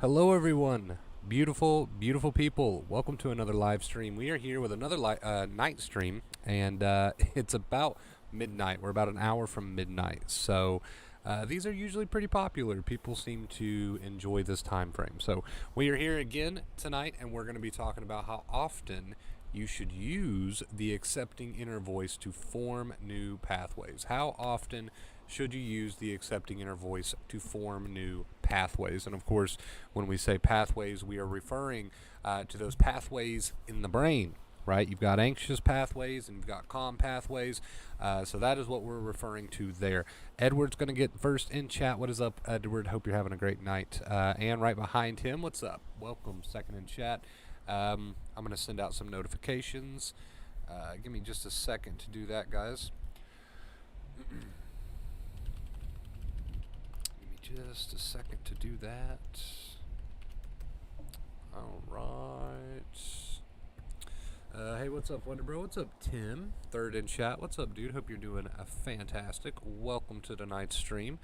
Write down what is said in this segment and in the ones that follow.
Hello, everyone. Beautiful, beautiful people. Welcome to another live stream. We are here with another night stream, and it's about midnight. We're about an hour from midnight. So these are usually pretty popular. People seem to enjoy this time frame. So we are here again tonight, and we're going to be talking about how often you should use the accepting inner voice to form new pathways. How often should you use the accepting inner voice to form new pathways? And of course, when we say pathways, we are referring to those pathways in the brain, right? You've got anxious pathways and you've got calm pathways. So that is what we're referring to there. Edward's going to get first in chat. What is up, Edward? Hope you're having a great night. And right behind him, what's up? Welcome, second in chat. I'm going to send out some notifications. Give me just a second to do that, guys. Just a second to do that. All right. Hey, what's up, Wonder Bro? What's up, Tim? Third in chat. What's up, dude? Hope you're doing fantastic. Welcome to tonight's stream.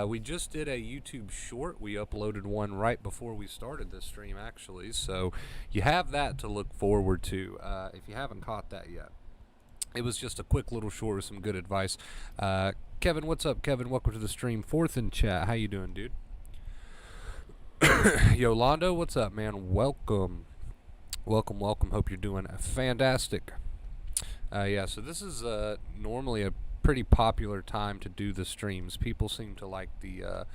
We just did a YouTube short. We uploaded one right before we started this stream, actually. So you have that to look forward to if you haven't caught that yet. It was just a quick little short with some good advice. Kevin, what's up, Kevin? Welcome to the stream. Fourth in chat. How you doing, dude? Yolando, what's up, man? Welcome. Welcome, welcome. Hope you're doing fantastic. Yeah, so this is normally a pretty popular time to do the streams. People seem to like the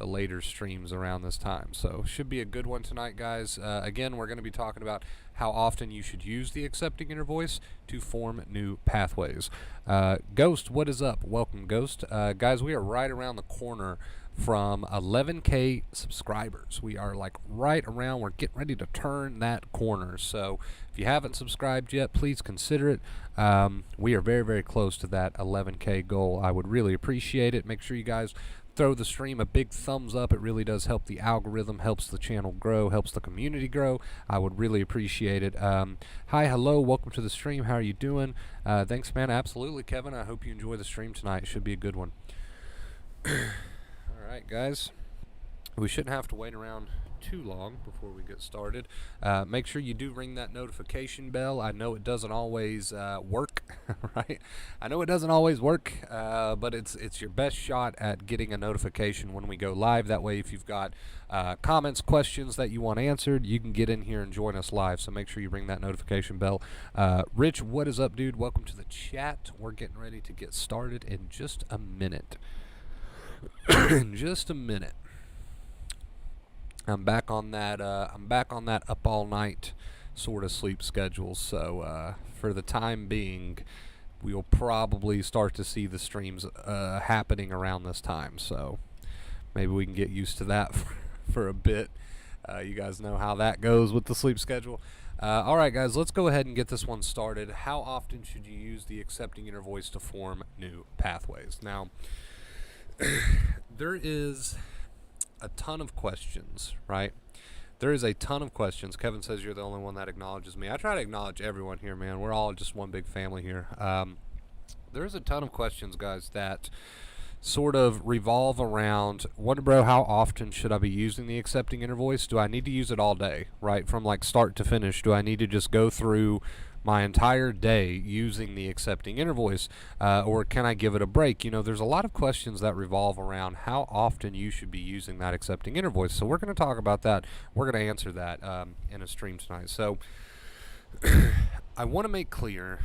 later streams around this time. So should be a good one tonight, guys. Again, we're going to be talking about how often you should use the accepting inner voice to form new pathways. Ghost, what is up? Welcome, Ghost. Guys, we are right around the corner from 11K subscribers. We are like right around, we're getting ready to turn that corner. So if you haven't subscribed yet, please consider it. We are very, very close to that 11K goal. I would really appreciate it. Make sure you guys throw the stream a big thumbs up. It really does help the algorithm, helps the channel grow, helps the community grow. I would really appreciate it. Hi, hello, welcome to the stream. How are you doing? Thanks, man. Absolutely, Kevin. I hope you enjoy the stream tonight. It should be a good one. All right, guys. We shouldn't have to wait around too long before we get started. Make sure you do ring that notification bell. I know it doesn't always work, right? I know it doesn't always work, but it's your best shot at getting a notification when we go live. That way, if you've got comments, questions that you want answered, you can get in here and join us live. So make sure you ring that notification bell. Rich, what is up, dude? Welcome to the chat. We're getting ready to get started in just a minute. In just a minute. I'm back on that up all night sort of sleep schedule. So for the time being, we'll probably start to see the streams happening around this time. So maybe we can get used to that for a bit. You guys know how that goes with the sleep schedule. All right, guys, let's go ahead and get this one started. How often should you use the accepting inner voice to form new pathways? Now, there is a ton of questions, right? There is a ton of questions. Kevin says you're the only one that acknowledges me. I try to acknowledge everyone here, man. We're all just one big family here. There's a ton of questions, guys, that sort of revolve around, Wonder Bro, how often should I be using the accepting inner voice? Do I need to use it all day, right? From like start to finish? Do I need to just go through my entire day using the accepting inner voice, or can I give it a break? You know, there's a lot of questions that revolve around how often you should be using that accepting inner voice. So we're going to talk about that. We're going to answer that in a stream tonight. So I want to make clear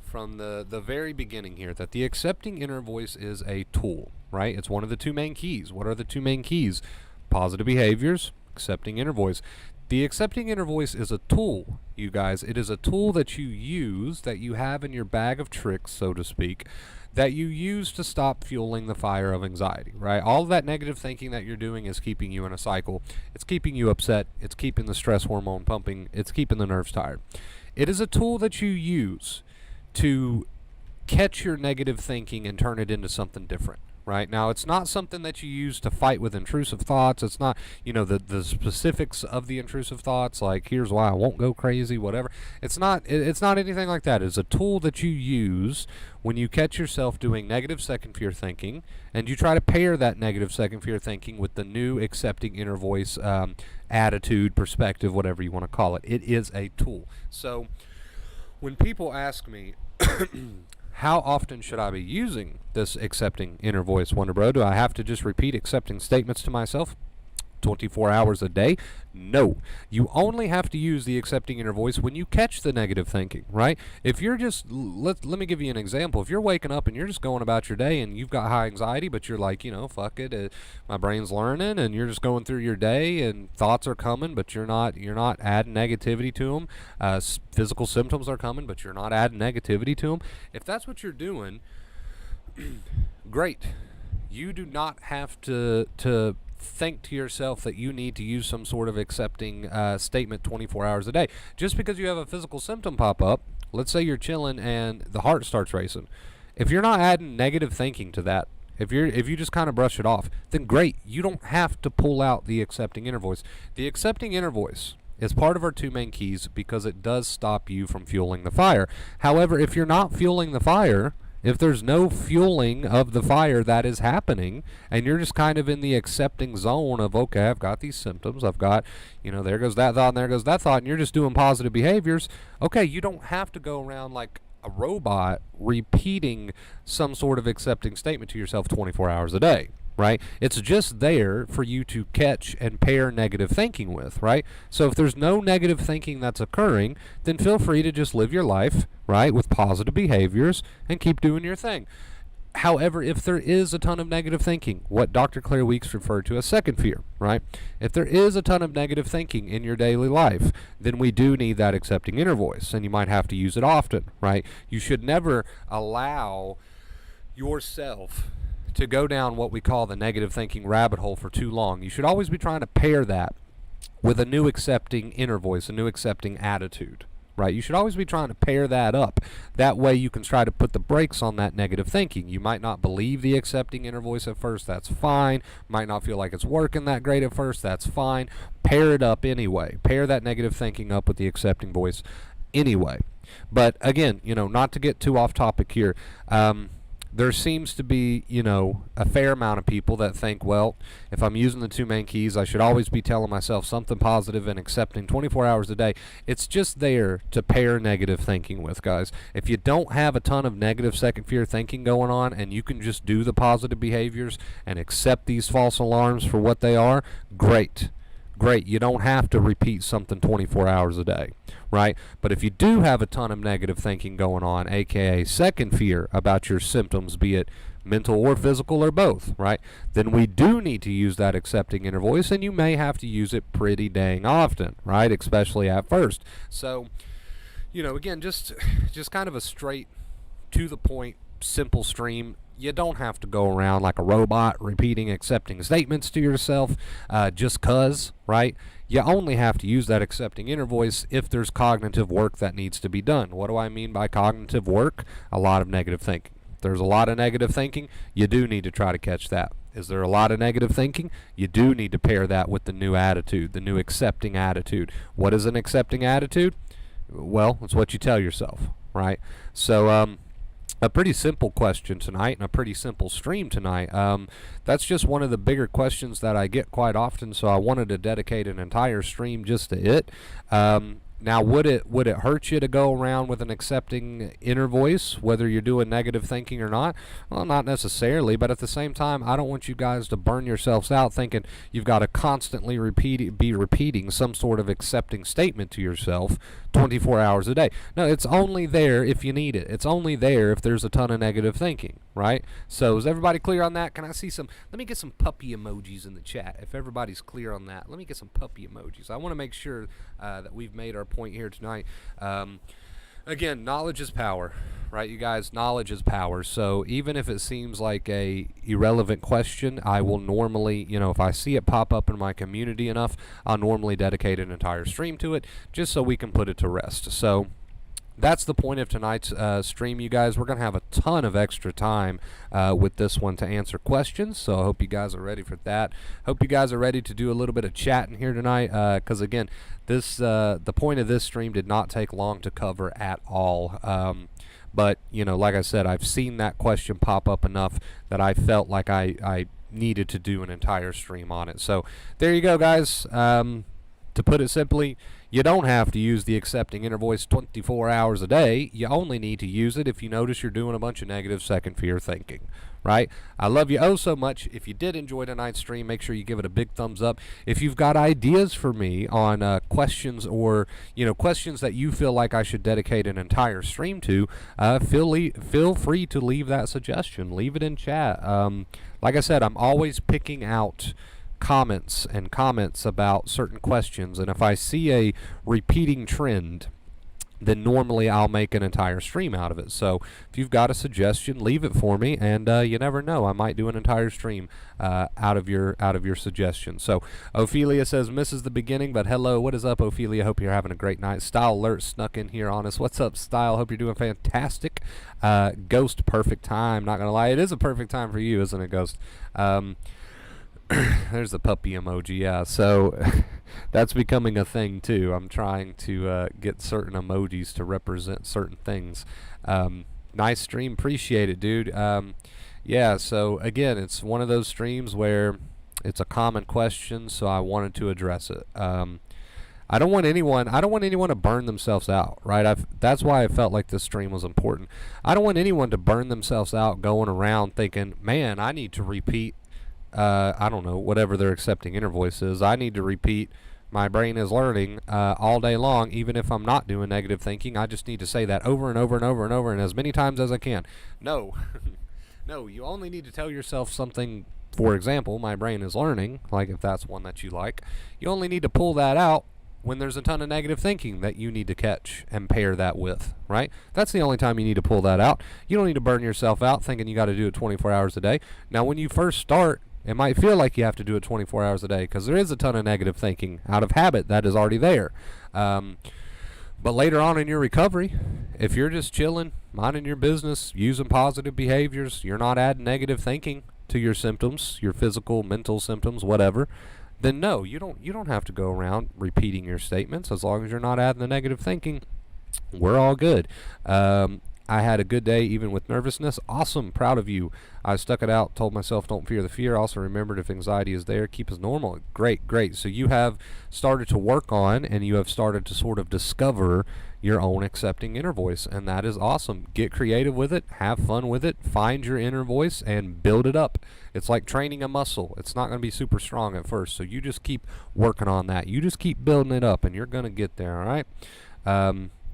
from the very beginning here that the accepting inner voice is a tool, right? It's one of the two main keys. What are the two main keys? Positive behaviors, accepting inner voice. The accepting inner voice is a tool, you guys. It is a tool that you use, that you have in your bag of tricks, so to speak, that you use to stop fueling the fire of anxiety, right? All of that negative thinking that you're doing is keeping you in a cycle. It's keeping you upset. It's keeping the stress hormone pumping. It's keeping the nerves tired. It is a tool that you use to catch your negative thinking and turn it into something different, right? Now, it's not something that you use to fight with intrusive thoughts. It's not, the specifics of the intrusive thoughts, like here's why I won't go crazy, whatever. It's not anything like that. It's a tool that you use when you catch yourself doing negative second fear thinking, and you try to pair that negative second fear thinking with the new accepting inner voice attitude, perspective, whatever you want to call it. It is a tool. So when people ask me, how often should I be using this accepting inner voice, Wonder Bro? Do I have to just repeat accepting statements to myself 24 hours a day? No. You only have to use the accepting inner voice when you catch the negative thinking, right? If you're just, let me give you an example. If you're waking up and you're just going about your day and you've got high anxiety, but you're like, fuck it, my brain's learning, and you're just going through your day and thoughts are coming, but you're not adding negativity to them. Physical symptoms are coming, but you're not adding negativity to them. If that's what you're doing, great. You do not have to think to yourself that you need to use some sort of accepting statement 24 hours a day. Just because you have a physical symptom pop up, let's say you're chilling and the heart starts racing. If you're not adding negative thinking to that, if you just kind of brush it off, then great. You don't have to pull out the accepting inner voice. The accepting inner voice is part of our two main keys because it does stop you from fueling the fire. However, if you're not fueling the fire, if there's no fueling of the fire that is happening, and you're just kind of in the accepting zone of, okay, I've got these symptoms, I've got, there goes that thought and there goes that thought, and you're just doing positive behaviors, okay, you don't have to go around like a robot repeating some sort of accepting statement to yourself 24 hours a day. Right? It's just there for you to catch and pair negative thinking with, right? So if there's no negative thinking that's occurring, then feel free to just live your life, right, with positive behaviors and keep doing your thing. However, if there is a ton of negative thinking, what Dr. Claire Weeks referred to as second fear, right? If there is a ton of negative thinking in your daily life, then we do need that accepting inner voice, and you might have to use it often, right? You should never allow yourself to go down what we call the negative thinking rabbit hole for too long. You should always be trying to pair that with a new accepting inner voice, a new accepting attitude, right? You should always be trying to pair that up. That way you can try to put the brakes on that negative thinking. You might not believe the accepting inner voice at first, that's fine. Might not feel like it's working that great at first, that's fine. Pair it up anyway. Pair that negative thinking up with the accepting voice anyway. But again, not to get too off topic here, there seems to be, a fair amount of people that think, well, if I'm using the two main keys, I should always be telling myself something positive and accepting 24 hours a day. It's just there to pair negative thinking with, guys. If you don't have a ton of negative second fear thinking going on and you can just do the positive behaviors and accept these false alarms for what they are, great. Great, you don't have to repeat something 24 hours a day, right? But if you do have a ton of negative thinking going on, aka second fear about your symptoms, be it mental or physical or both, right? Then we do need to use that accepting inner voice, and you may have to use it pretty dang often, right? Especially at first. So, again, just kind of a straight, to the point, simple stream. You don't have to go around like a robot repeating accepting statements to yourself just 'cause, right? You only have to use that accepting inner voice if there's cognitive work that needs to be done. What do I mean by cognitive work? A lot of negative thinking. If there's a lot of negative thinking, you do need to try to catch that. Is there a lot of negative thinking? You do need to pair that with the new attitude, the new accepting attitude. What is an accepting attitude? Well, it's what you tell yourself, right? So, a pretty simple question tonight and a pretty simple stream tonight. That's just one of the bigger questions that I get quite often, so I wanted to dedicate an entire stream just to it. Now, would it hurt you to go around with an accepting inner voice, whether you're doing negative thinking or not? Well, not necessarily, but at the same time, I don't want you guys to burn yourselves out thinking you've got to constantly be repeating some sort of accepting statement to yourself 24 hours a day. No, it's only there if you need it. It's only there if there's a ton of negative thinking, right? So is everybody clear on that? Can I see some, let me get some puppy emojis in the chat. If everybody's clear on that, let me get some puppy emojis. I want to make sure that we've made our point here tonight. Again, knowledge is power, right, you guys? Knowledge is power. So even if it seems like a irrelevant question, I will normally, if I see it pop up in my community enough, I'll normally dedicate an entire stream to it just so we can put it to rest. So that's the point of tonight's stream, you guys. We're going to have a ton of extra time with this one to answer questions, so I hope you guys are ready for that. Hope you guys are ready to do a little bit of chatting here tonight, because again, this the point of this stream did not take long to cover at all. But, you know, like I said, I've seen that question pop up enough that I felt like I needed to do an entire stream on it. So there you go, guys. To put it simply, you don't have to use the accepting inner voice 24 hours a day. You only need to use it if you notice you're doing a bunch of negative second fear thinking, right? I love you oh so much. If you did enjoy tonight's stream, make sure you give it a big thumbs up. If you've got ideas for me on questions, or, you know, questions that you feel like I should dedicate an entire stream to, feel free to leave that suggestion. Leave it in chat. Like I said, I'm always picking out comments about certain questions, and if I see a repeating trend, then normally I'll make an entire stream out of it. So if you've got a suggestion, leave it for me, and you never know, I might do an entire stream out of your suggestion. So Ophelia says, misses the beginning, but hello, what is up, Ophelia? Hope you're having a great night. Style Alert snuck in here on us. What's up, Style? Hope you're doing fantastic. Ghost, perfect time. Not gonna lie, it is a perfect time for you, isn't it, Ghost? There's the puppy emoji, yeah. So that's becoming a thing too. I'm trying to get certain emojis to represent certain things. Nice stream, appreciate it, dude. Yeah, so again, it's one of those streams where it's a common question, so I wanted to address it. I don't want anyone to burn themselves out, right? That's why I felt like this stream was important. I don't want anyone to burn themselves out going around thinking, man, I need to repeat I don't know, whatever their accepting inner voice is. I need to repeat my brain is learning all day long, even if I'm not doing negative thinking. I just need to say that over and over and over and over and as many times as I can. No. No, you only need to tell yourself something. For example, my brain is learning, like if that's one that you like. You only need to pull that out when there's a ton of negative thinking that you need to catch and pair that with, right? That's the only time you need to pull that out. You don't need to burn yourself out thinking you got to do it 24 hours a day. Now, when you first start, it might feel like you have to do it 24 hours a day because there is a ton of negative thinking out of habit that is already there. But later on in your recovery, if you're just chilling, minding your business, using positive behaviors, you're not adding negative thinking to your symptoms, your physical, mental symptoms, whatever, then no, you don't have to go around repeating your statements. As long as you're not adding the negative thinking, we're all good. I had a good day even with nervousness. Awesome. Proud of you. I stuck it out, told myself don't fear the fear. Also remembered if anxiety is there, keep as normal. Great, great. So you have started to work on and you have started to sort of discover your own accepting inner voice, and that is awesome. Get creative with it. Have fun with it. Find your inner voice and build it up. It's like training a muscle. It's not going to be super strong at first, so you just keep working on that. You just keep building it up, and you're going to get there, all right?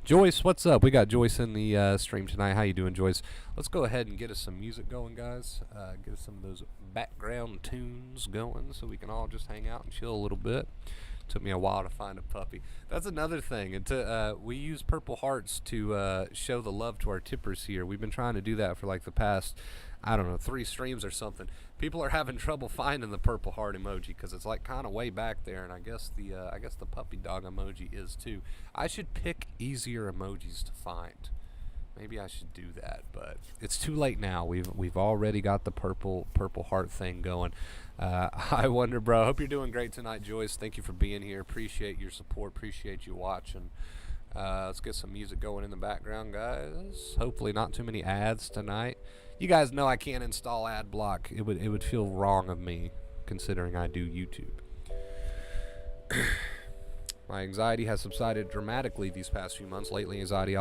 Joyce, what's up? We got Joyce in the stream tonight. How you doing, Joyce? Let's go ahead and get us some music going, guys. Get us some of those background tunes going so we can all just hang out and chill a little bit. Took me a while to find a puppy. That's another thing. And we use Purple Hearts to show the love to our tippers here. We've been trying to do that for like the past, I don't know, 3 streams or something. People are having trouble finding the purple heart emoji because it's like kind of way back there, and I guess the puppy dog emoji is too. I should pick easier emojis to find. Maybe I should do that, but it's too late now. We've already got the purple heart thing going. I wonder, bro. Hope you're doing great tonight, Joyce. Thank you for being here. Appreciate your support. Appreciate you watching. Let's get some music going in the background, guys. Hopefully not too many ads tonight. You guys know I can't install ad block. It would feel wrong of me, considering I do YouTube. My anxiety has subsided dramatically these past few months. Lately, anxiety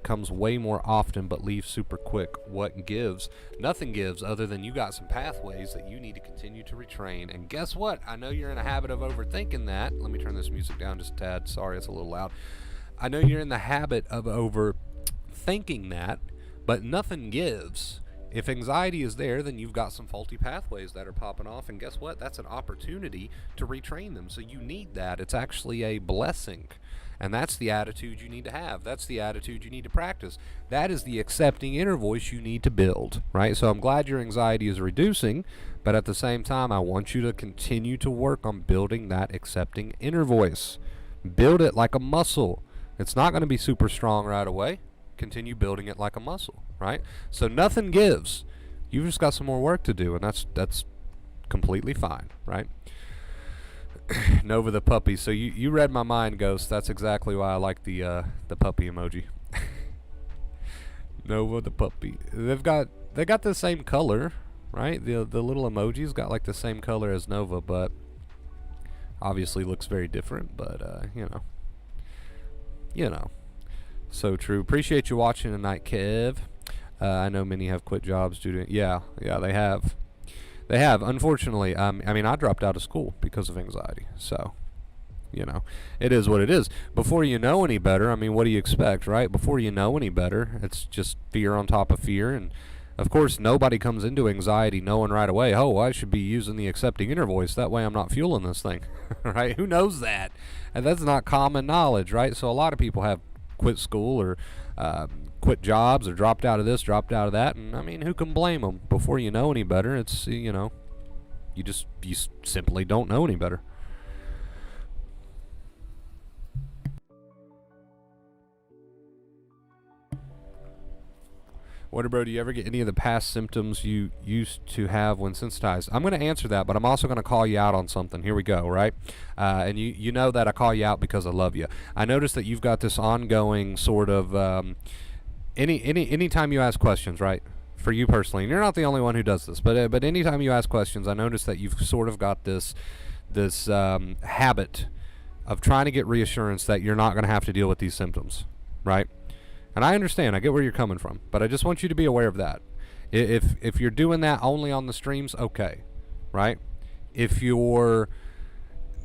comes way more often but leaves super quick. What gives? Nothing gives other than you got some pathways that you need to continue to retrain. And guess what? I know you're in a habit of overthinking that. Let me turn this music down just a tad. Sorry, it's a little loud. I know you're in the habit of overthinking that, but nothing gives. If anxiety is there, then you've got some faulty pathways that are popping off, and guess what? That's an opportunity to retrain them. So you need that. It's actually a blessing. And that's the attitude you need to have. That's the attitude you need to practice. That is the accepting inner voice you need to build, right? So I'm glad your anxiety is reducing, but at the same time, I want you to continue to work on building that accepting inner voice. Build it like a muscle. It's not going to be super strong right away. Continue building it like a muscle, right? So nothing gives. You've just got some more work to do, and that's completely fine, right? Nova the puppy. So you read my mind, Ghost. That's exactly why I like the puppy emoji. Nova the puppy. They got the same color, right? The little emoji's got like the same color as Nova, but obviously looks very different. But you know. So true. Appreciate you watching tonight, Kev. I know many have quit jobs due to they have. They have, unfortunately. I mean, I dropped out of school because of anxiety. So, it is what it is. Before you know any better, I mean, what do you expect, right? Before you know any better, it's just fear on top of fear. And, of course, nobody comes into anxiety knowing right away, oh, I should be using the accepting inner voice. That way I'm not fueling this thing, right? Who knows that? And that's not common knowledge, right? So a lot of people have quit school or quit jobs or dropped out of this, dropped out of that, and I mean, who can blame them? Before you know any better, it's you simply don't know any better. What bro, do you ever get any of the past symptoms you used to have when sensitized? I'm going to answer that, but I'm also going to call you out on something. Here we go, right? And you know that I call you out because I love you. I noticed that you've got this ongoing sort of anytime you ask questions, right? For you personally, and you're not the only one who does this, but anytime you ask questions, I notice that you've sort of got this habit of trying to get reassurance that you're not going to have to deal with these symptoms, right? And I understand, I get where you're coming from, but I just want you to be aware of that. If you're doing that only on the streams, okay, right? If you're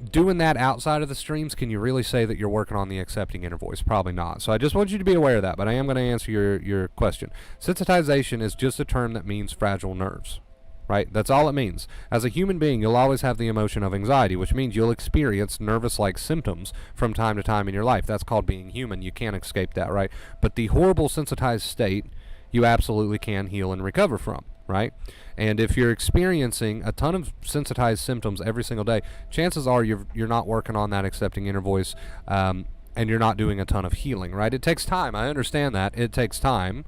doing that outside of the streams, can you really say that you're working on the accepting inner voice? Probably not. So I just want you to be aware of that, but I am going to answer your question. Sensitization is just a term that means fragile nerves, right? That's all it means. As a human being, you'll always have the emotion of anxiety, which means you'll experience nervous-like symptoms from time to time in your life. That's called being human. You can't escape that, right? But the horrible sensitized state, you absolutely can heal and recover from, right? And if you're experiencing a ton of sensitized symptoms every single day, chances are you're not working on that accepting inner voice, and you're not doing a ton of healing, right? It takes time. I understand that. It takes time.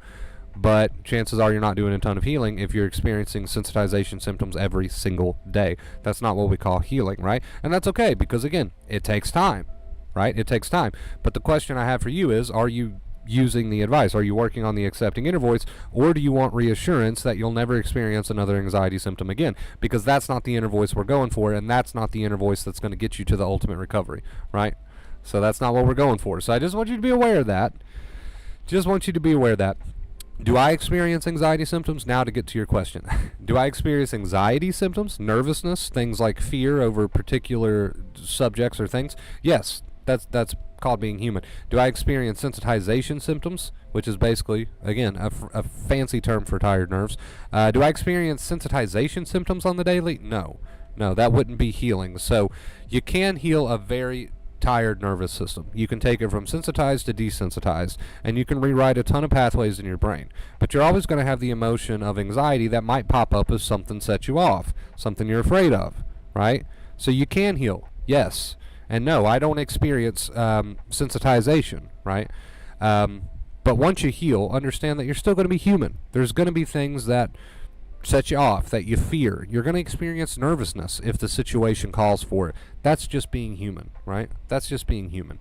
But chances are you're not doing a ton of healing if you're experiencing sensitization symptoms every single day. That's not what we call healing, right? And that's okay because, again, it takes time, right? It takes time. But the question I have for you is, are you using the advice? Are you working on the accepting inner voice, or do you want reassurance that you'll never experience another anxiety symptom again? Because that's not the inner voice we're going for, and that's not the inner voice that's going to get you to the ultimate recovery, right? So that's not what we're going for. So I just want you to be aware of that. Just want you to be aware of that. Do I experience anxiety symptoms? Now to get to your question. Do I experience anxiety symptoms, nervousness, things like fear over particular subjects or things? Yes, that's called being human. Do I experience sensitization symptoms, which is basically, again, a fancy term for tired nerves? Do I experience sensitization symptoms on the daily? No, that wouldn't be healing. So you can heal a very tired nervous system. You can take it from sensitized to desensitized, and you can rewrite a ton of pathways in your brain. But you're always going to have the emotion of anxiety that might pop up as something sets you off, something you're afraid of, right? So you can heal, yes. And no, I don't experience sensitization, right? But once you heal, understand that you're still going to be human. There's going to be things that set you off, that you fear. You're going to experience nervousness if the situation calls for it. That's just being human, right? That's just being human.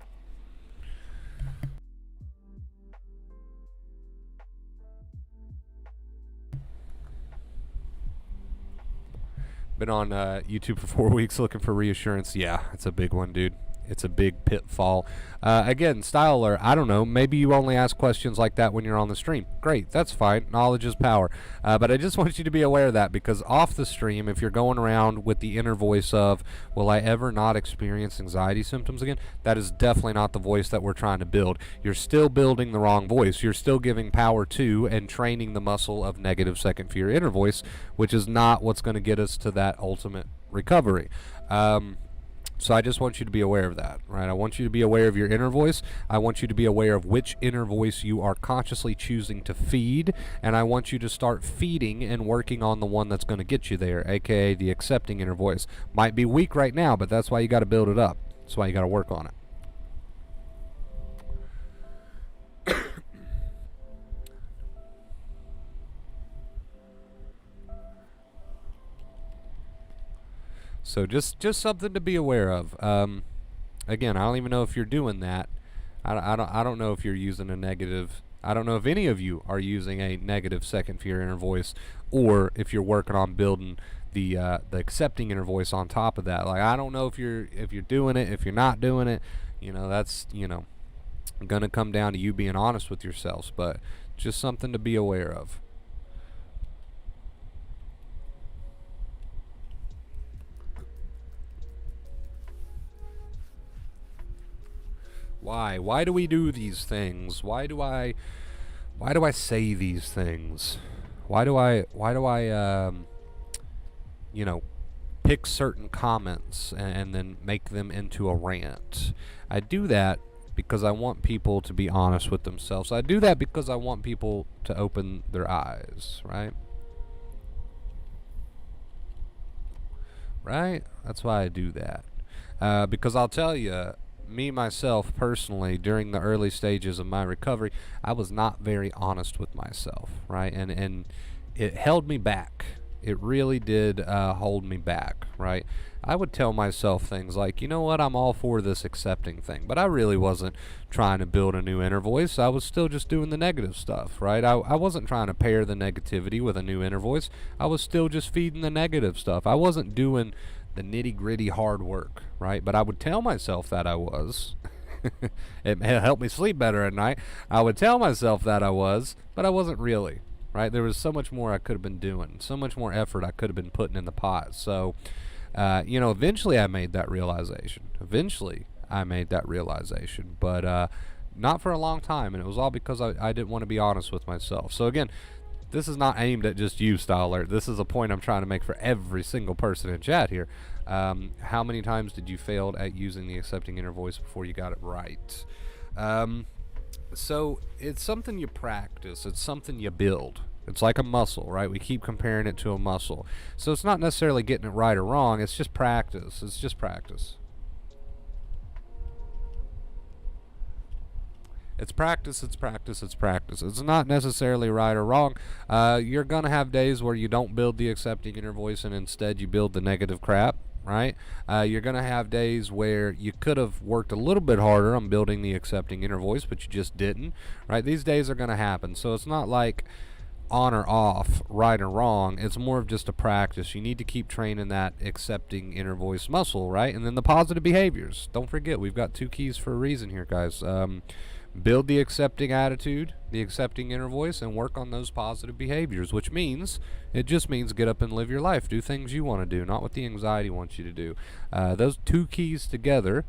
Been on YouTube for 4 weeks looking for reassurance. Yeah, it's a big one, dude. It's a big pitfall. Again, style alert, I don't know. Maybe you only ask questions like that when you're on the stream. Great, that's fine. Knowledge is power. But I just want you to be aware of that, because off the stream, if you're going around with the inner voice of, will I ever not experience anxiety symptoms again? That is definitely not the voice that we're trying to build. You're still building the wrong voice. You're still giving power to and training the muscle of negative second fear inner voice, which is not what's going to get us to that ultimate recovery. So I just want you to be aware of that, right? I want you to be aware of your inner voice. I want you to be aware of which inner voice you are consciously choosing to feed, and I want you to start feeding and working on the one that's going to get you there, aka the accepting inner voice. Might be weak right now, but that's why you got to build it up. That's why you got to work on it. So just something to be aware of. Again, I don't even know if you're doing that. I don't know if you're using a negative. I don't know if any of you are using a negative second fear inner voice, or if you're working on building the accepting inner voice on top of that. Like, I don't know if you're doing it, if you're not doing it. That's gonna come down to you being honest with yourselves, but just something to be aware of. Why do we do these things? Why do I say these things? Why do I you know pick certain comments and then make them into a rant? I do that because I want people to be honest with themselves. I do that because I want people to open their eyes, right? Right? That's why I do that. Because I'll tell you, me myself personally, during the early stages of my recovery, I was not very honest with myself, right? And it held me back. It really did hold me back, right? I would tell myself things like, you know what, I'm all for this accepting thing, but I really wasn't trying to build a new inner voice. I was still just doing the negative stuff, right? I wasn't trying to pair the negativity with a new inner voice. I was still just feeding the negative stuff. I wasn't doing the nitty gritty hard work, right? But I would tell myself that I was. It helped me sleep better at night. I would tell myself that I was, but I wasn't really, right? There was so much more I could have been doing, so much more effort I could have been putting in the pot. So, eventually I made that realization. But not for a long time, and it was all because I didn't want to be honest with myself. So again, this is not aimed at just you, Style Alert. This is a point I'm trying to make for every single person in chat here. How many times did you fail at using the accepting inner voice before you got it right? So it's something you practice. It's something you build. It's like a muscle, right? We keep comparing it to a muscle. So it's not necessarily getting it right or wrong. It's just practice. It's just practice. It's practice, it's practice, it's practice. It's not necessarily right or wrong. You're going to have days where you don't build the accepting inner voice and instead you build the negative crap, right? You're going to have days where you could have worked a little bit harder on building the accepting inner voice, but you just didn't, right? These days are going to happen. So it's not like on or off, right or wrong. It's more of just a practice. You need to keep training that accepting inner voice muscle, right? And then the positive behaviors. Don't forget, we've got 2 keys for a reason here, guys. Build the accepting attitude, the accepting inner voice, and work on those positive behaviors, which means, it just means get up and live your life. Do things you want to do, not what the anxiety wants you to do. Those 2 keys together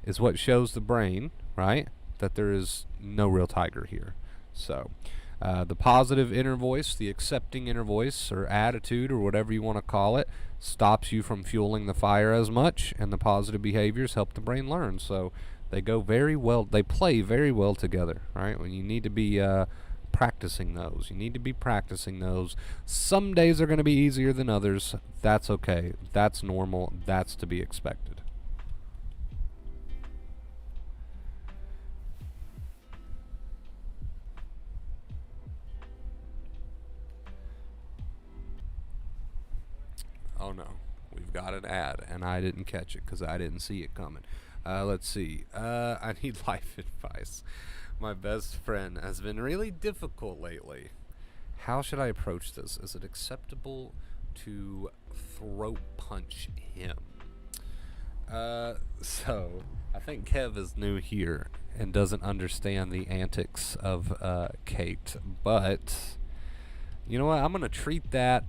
is what shows the brain, right, that there is no real tiger here. So, the positive inner voice, the accepting inner voice, or attitude, or whatever you want to call it, stops you from fueling the fire as much, and the positive behaviors help the brain learn. So, they go very well, they play very well together, right? When you need to be practicing those. You need to be practicing those. Some days are going to be easier than others. That's okay. That's normal. That's to be expected. Oh no, we've got an ad, and I didn't catch it because I didn't see it coming. Let's see. I need life advice. My best friend has been really difficult lately. How should I approach this? Is it acceptable to throat punch him? So I think Kev is new here and doesn't understand the antics of Kate, but you know what? I'm gonna treat that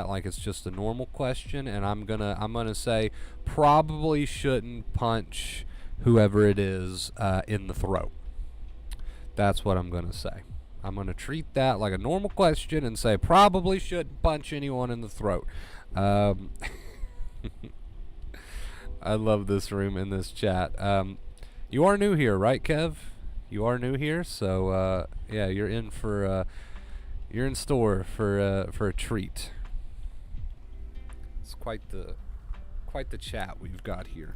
like it's just a normal question, and I'm gonna say probably shouldn't punch whoever it is in the throat. That's what I'm gonna say. I'm gonna treat that like a normal question and say probably shouldn't punch anyone in the throat. Um, I love this room in this chat. You are new here, right, Kev? You are new here, so yeah, you're in store for a treat. It's quite the chat we've got here.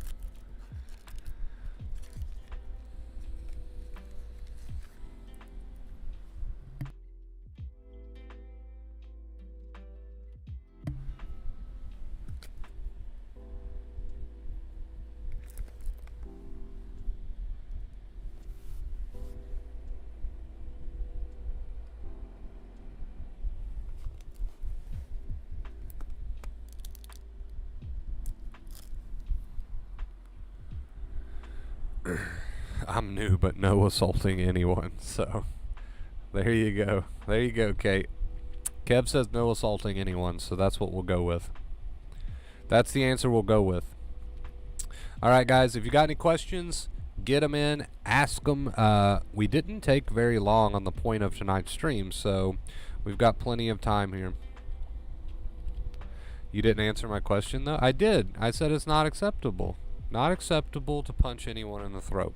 I'm new, but no assaulting anyone. So there you go. There you go, Kate. Kev says no assaulting anyone, so that's what we'll go with. That's the answer we'll go with. All right, guys, if you got any questions, get them in, ask them. We didn't take very long on the point of tonight's stream, so we've got plenty of time here. You didn't answer my question, though? I did. I said it's not acceptable. Not acceptable to punch anyone in the throat.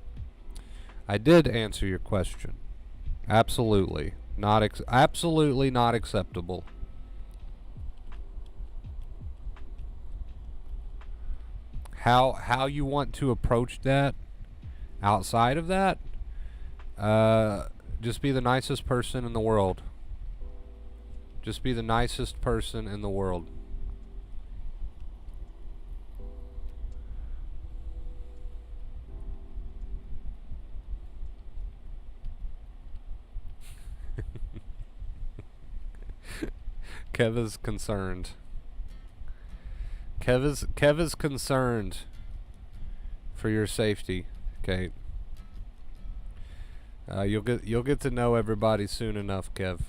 I did answer your question. Absolutely. Absolutely not acceptable. How you want to approach that outside of that? Just be the nicest person in the world. Just be the nicest person in the world. Kev is concerned. Kev is concerned for your safety, Kate. You'll get to know everybody soon enough, Kev.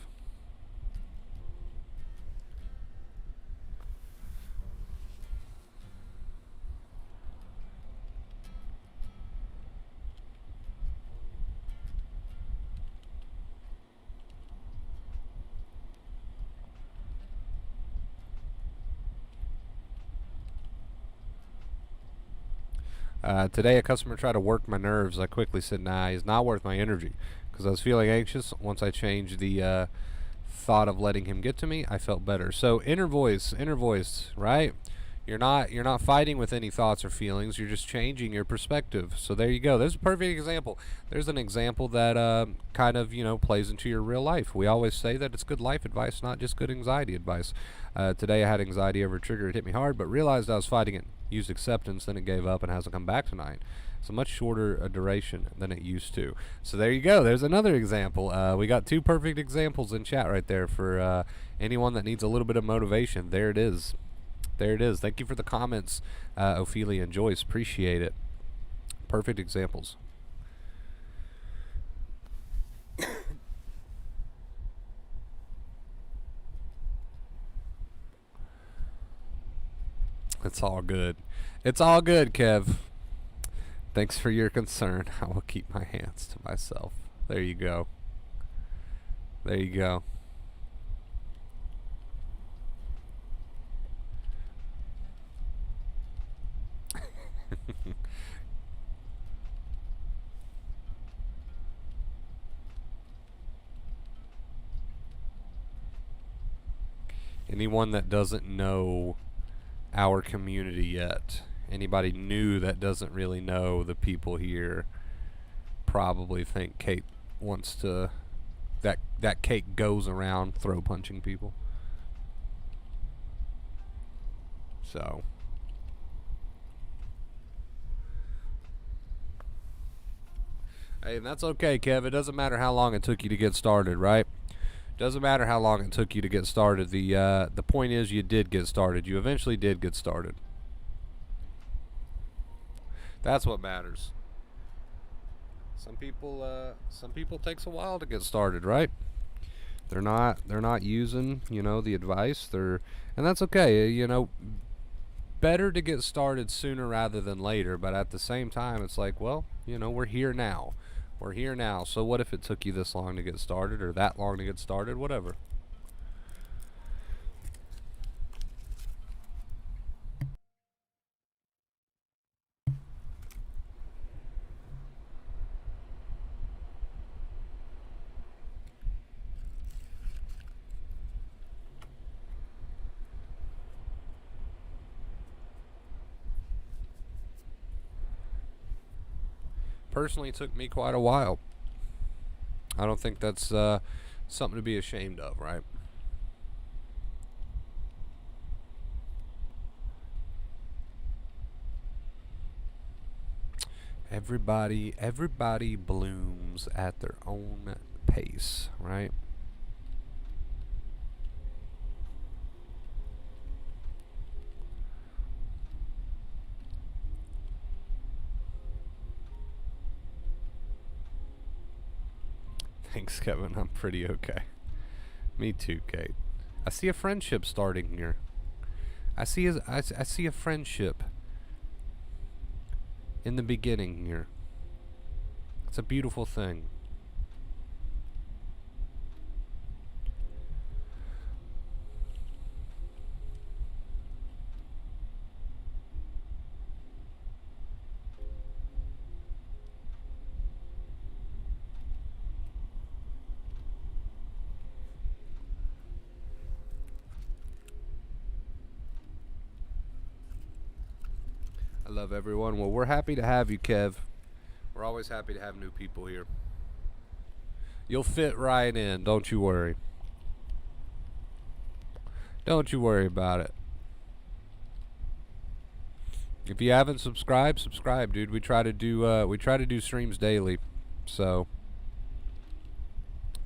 Today, a customer tried to work my nerves. I quickly said, nah, he's not worth my energy. Because I was feeling anxious. Once I changed the thought of letting him get to me, I felt better. So, inner voice, right? You're not fighting with any thoughts or feelings. You're just changing your perspective. So there you go. There's a perfect example. There's an example that kind of, plays into your real life. We always say that it's good life advice, not just good anxiety advice. Today I had anxiety over a trigger. It hit me hard, but realized I was fighting it. Used acceptance, then it gave up and hasn't come back tonight. It's a much shorter duration than it used to. So there you go. There's another example. We got two perfect examples in chat right there for anyone that needs a little bit of motivation. There it is. There it is. Thank you for the comments, Ophelia and Joyce. Appreciate it. Perfect examples. It's all good. It's all good, Kev. Thanks for your concern. I will keep my hands to myself. There you go. There you go. Anyone that doesn't know our community yet, anybody new that doesn't really know the people here, probably think Kate wants to, that Kate goes around throw punching people. So hey, and that's okay, Kev. It doesn't matter how long it took you to get started, right? Doesn't matter how long it took you to get started. The point is you did get started. You eventually did get started. That's what matters. Some people takes a while to get started, right? They're not using, the advice. And that's okay. Better to get started sooner rather than later, but at the same time it's like, well, we're here now. We're here now. So what if it took you this long to get started or that long to get started, whatever. Personally, it took me quite a while. I don't think that's something to be ashamed of, right? Everybody blooms at their own pace, right? Thanks, Kevin. I'm pretty okay. Me too, Kate. I see a friendship starting here. I see a friendship in the beginning here. It's a beautiful thing. I love everyone. Well, we're happy to have you, Kev. We're always happy to have new people here. You'll fit right in, don't you worry. Don't you worry about it. If you haven't subscribed, subscribe, dude. We try to do streams daily. So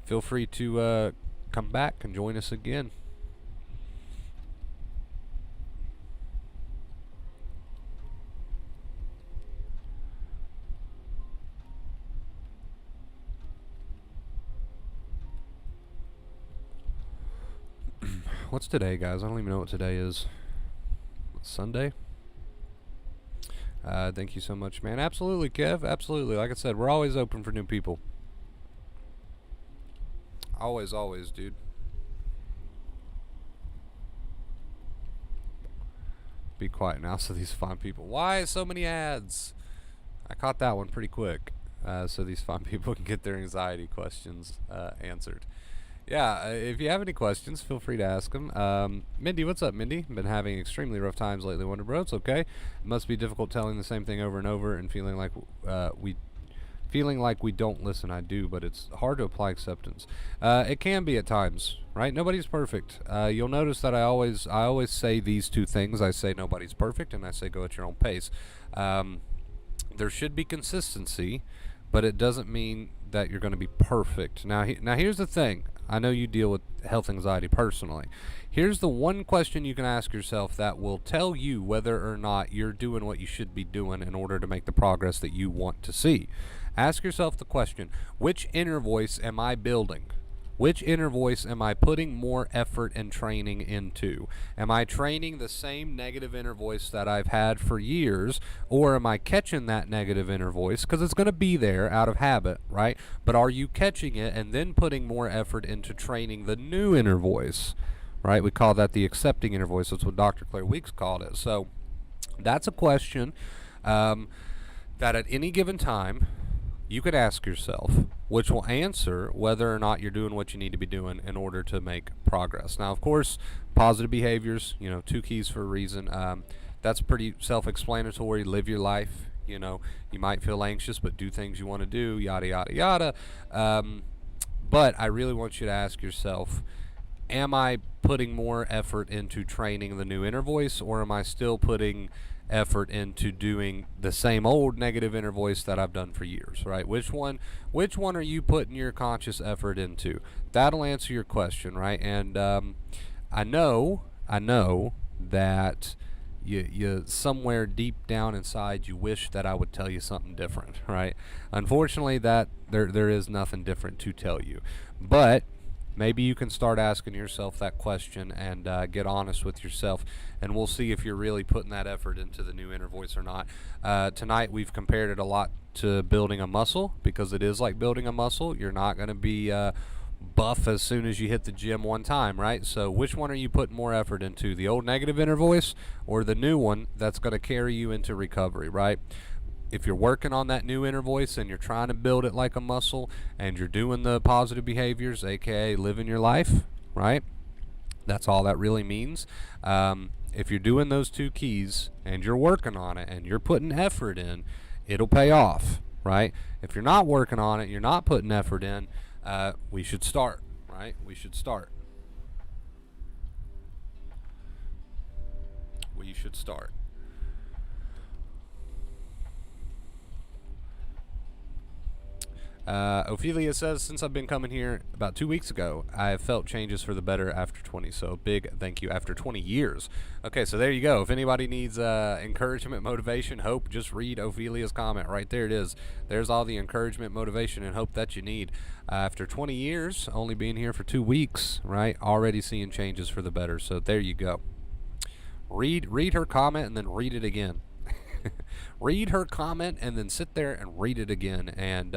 feel free to come back and join us again. What's today, guys? I don't even know what today is. Sunday? Thank you so much, man. Absolutely, Kev. Absolutely. Like I said, we're always open for new people. Always, always, dude. Be quiet now so these fine people. Why so many ads? I caught that one pretty quick. So these fine people can get their anxiety questions answered. Yeah, if you have any questions, feel free to ask them. Mindy, what's up, Mindy? Been having extremely rough times lately, Wonder Bro. It's okay. It must be difficult telling the same thing over and over and feeling like we don't listen. I do, but it's hard to apply acceptance. It can be at times, right? Nobody's perfect. You'll notice that I always say these two things. I say nobody's perfect, and I say go at your own pace. There should be consistency, but it doesn't mean that you're going to be perfect. Now here's the thing. I know you deal with health anxiety personally. Here's the one question you can ask yourself that will tell you whether or not you're doing what you should be doing in order to make the progress that you want to see. Ask yourself the question, which inner voice am I building? Which inner voice am I putting more effort and training into? Am I training the same negative inner voice that I've had for years, or am I catching that negative inner voice? Because it's going to be there out of habit, right? But are you catching it and then putting more effort into training the new inner voice, right? We call that the accepting inner voice. That's what Dr. Claire Weeks called it. So that's a question that at any given time, you could ask yourself, which will answer whether or not you're doing what you need to be doing in order to make progress. Now, of course, positive behaviors, 2 keys for a reason. That's pretty self-explanatory. Live your life. You might feel anxious, but do things you want to do, yada, yada, yada. But I really want you to ask yourself, am I putting more effort into training the new inner voice, or am I still putting effort into doing the same old negative inner voice that I've done for years, right? Which one are you putting your conscious effort into? That'll answer your question, right? And I know that you somewhere deep down inside you wish that I would tell you something different, right? Unfortunately, that there is nothing different to tell you, but maybe you can start asking yourself that question and get honest with yourself, and we'll see if you're really putting that effort into the new inner voice or not. Tonight we've compared it a lot to building a muscle, because it is like building a muscle. You're not going to be buff as soon as you hit the gym one time, right? So which one are you putting more effort into, the old negative inner voice or the new one that's going to carry you into recovery, right? If you're working on that new inner voice and you're trying to build it like a muscle and you're doing the positive behaviors, aka living your life, right? That's all that really means. If you're doing those 2 keys and you're working on it and you're putting effort in, it'll pay off, right? If you're not working on it, you're not putting effort in, we should start, right? We should start. Ophelia says, since I've been coming here about 2 weeks ago, I have felt changes for the better after 20. So big thank you after 20 years. Okay, so there you go. If anybody needs encouragement, motivation, hope, just read Ophelia's comment. Right there it is. There's all the encouragement, motivation, and hope that you need. After 20 years, only being here for 2 weeks, right? Already seeing changes for the better. So there you go. Read her comment and then read it again. Read her comment and then sit there and read it again. And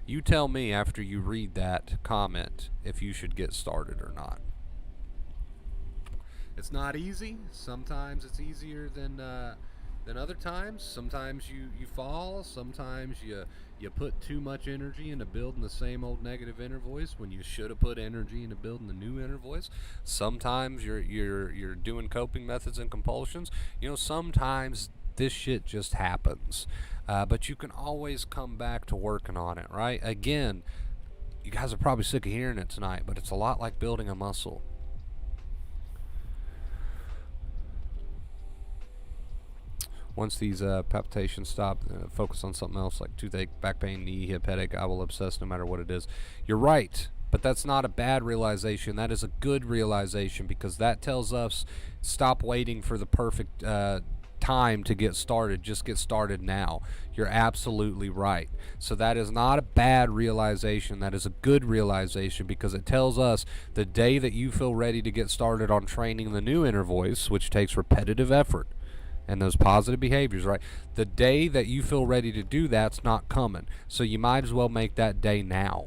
you tell me after you read that comment if you should get started or not. It's not easy. Sometimes it's easier than other times. Sometimes you fall. Sometimes you put too much energy into building the same old negative inner voice when you should have put energy into building the new inner voice. Sometimes you're doing coping methods and compulsions. Sometimes this shit just happens. But you can always come back to working on it, right? Again, you guys are probably sick of hearing it tonight, but it's a lot like building a muscle. Once these palpitations stop, focus on something else like toothache, back pain, knee, hip headache. I will obsess no matter what it is. You're right, but that's not a bad realization. That is a good realization, because that tells us stop waiting for the perfect time to get started. Just get started now. You're absolutely right. So that is not a bad realization. That is a good realization, because it tells us the day that you feel ready to get started on training the new inner voice, which takes repetitive effort and those positive behaviors, right? The day that you feel ready to do that's not coming. So you might as well make that day now,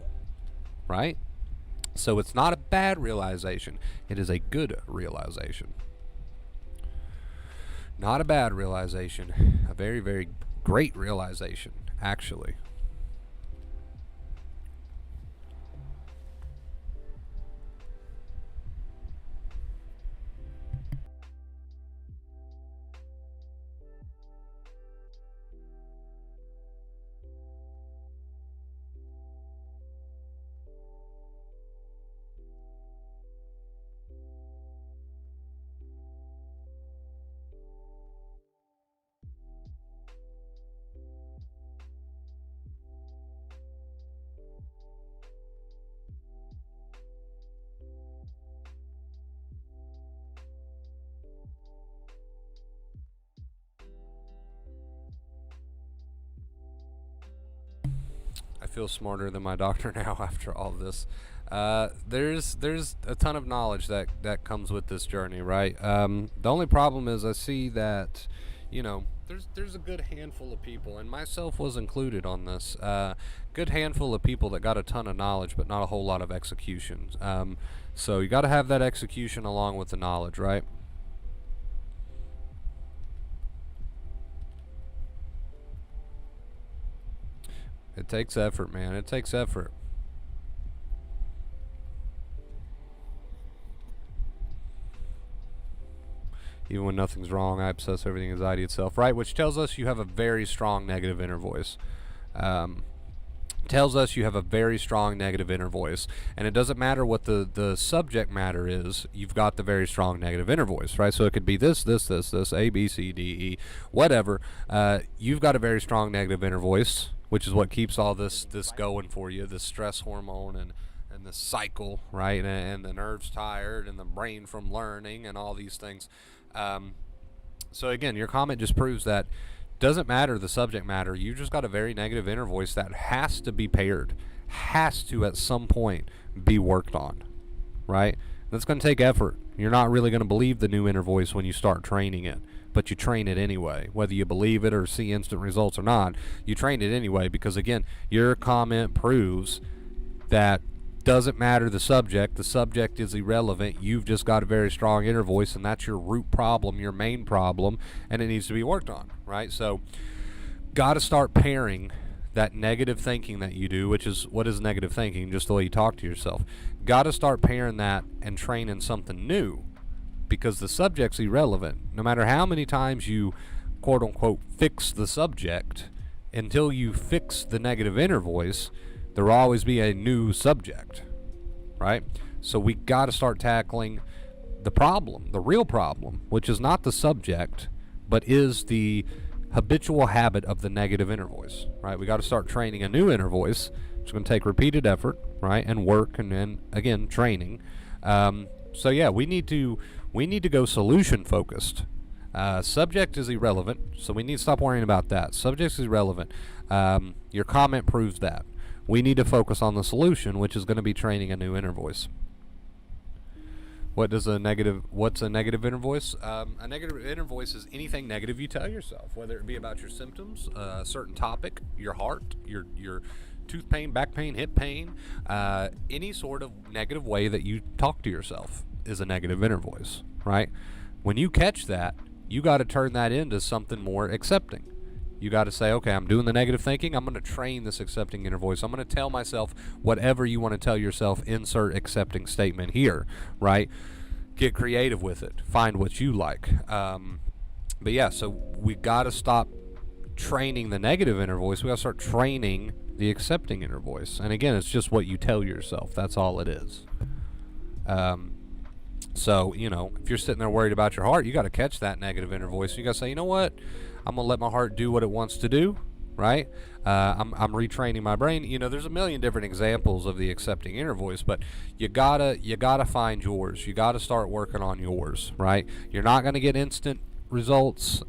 right? So it's not a bad realization. It is a good realization. Not a bad realization. A very, very great realization, actually. I feel smarter than my doctor now after all this. There's a ton of knowledge that comes with this journey, right? The only problem is I see that, there's a good handful of people, and myself was included on this. Good handful of people that got a ton of knowledge, but not a whole lot of execution. So you got to have that execution along with the knowledge, right? It takes effort, man. It takes effort. Even when nothing's wrong, I obsess everything anxiety itself, right? Which tells us you have a very strong negative inner voice. Tells us you have a very strong negative inner voice. And it doesn't matter what the subject matter is, you've got the very strong negative inner voice, right? So it could be this, A, B, C, D, E, whatever. You've got a very strong negative inner voice, which is what keeps all this going for you, this stress hormone and the cycle, right? And the nerves tired and the brain from learning and all these things. So again, your comment just proves that doesn't matter the subject matter. You just got a very negative inner voice that has to be paired, has to at some point be worked on, right? That's going to take effort. You're not really going to believe the new inner voice when you start training it, but you train it anyway. Whether you believe it or see instant results or not, you train it anyway, because again, your comment proves that doesn't matter the subject is irrelevant. You've just got a very strong inner voice, and that's your root problem, your main problem, and it needs to be worked on, right? So got to start pairing that negative thinking that you do, which is, what is negative thinking? Just the way you talk to yourself. Got to start pairing that and training something new, because the subject's irrelevant. No matter how many times you quote unquote fix the subject, until you fix the negative inner voice, there will always be a new subject, right? So we got to start tackling the problem, the real problem, which is not the subject, but is the habitual habit of the negative inner voice, right? We got to start training a new inner voice It's going to take repeated effort, right, and work, and then again training. So yeah, we need to go solution focused. Subject is irrelevant, so we need to stop worrying about that. Subject is irrelevant. Your comment proves that. We need to focus on the solution, which is going to be training a new inner voice. What's a negative inner voice? A negative inner voice is anything negative you tell yourself, whether it be about your symptoms, a certain topic, your heart, your tooth pain, back pain, hip pain, any sort of negative way that you talk to yourself is a negative inner voice, right? When you catch that, you got to turn that into something more accepting. You got to say, okay, I'm doing the negative thinking. I'm going to train this accepting inner voice. I'm going to tell myself whatever you want to tell yourself, insert accepting statement here, right? Get creative with it. Find what you like. But yeah, so we got to stop training the negative inner voice. We got to start training the accepting inner voice. And again, it's just what you tell yourself. That's all it is. So, if you're sitting there worried about your heart, you got to catch that negative inner voice. You got to say, you know what? I'm going to let my heart do what it wants to do, right? I'm retraining my brain. There's a million different examples of the accepting inner voice, but you gotta find yours. You gotta start working on yours, right? You're not going to get instant results.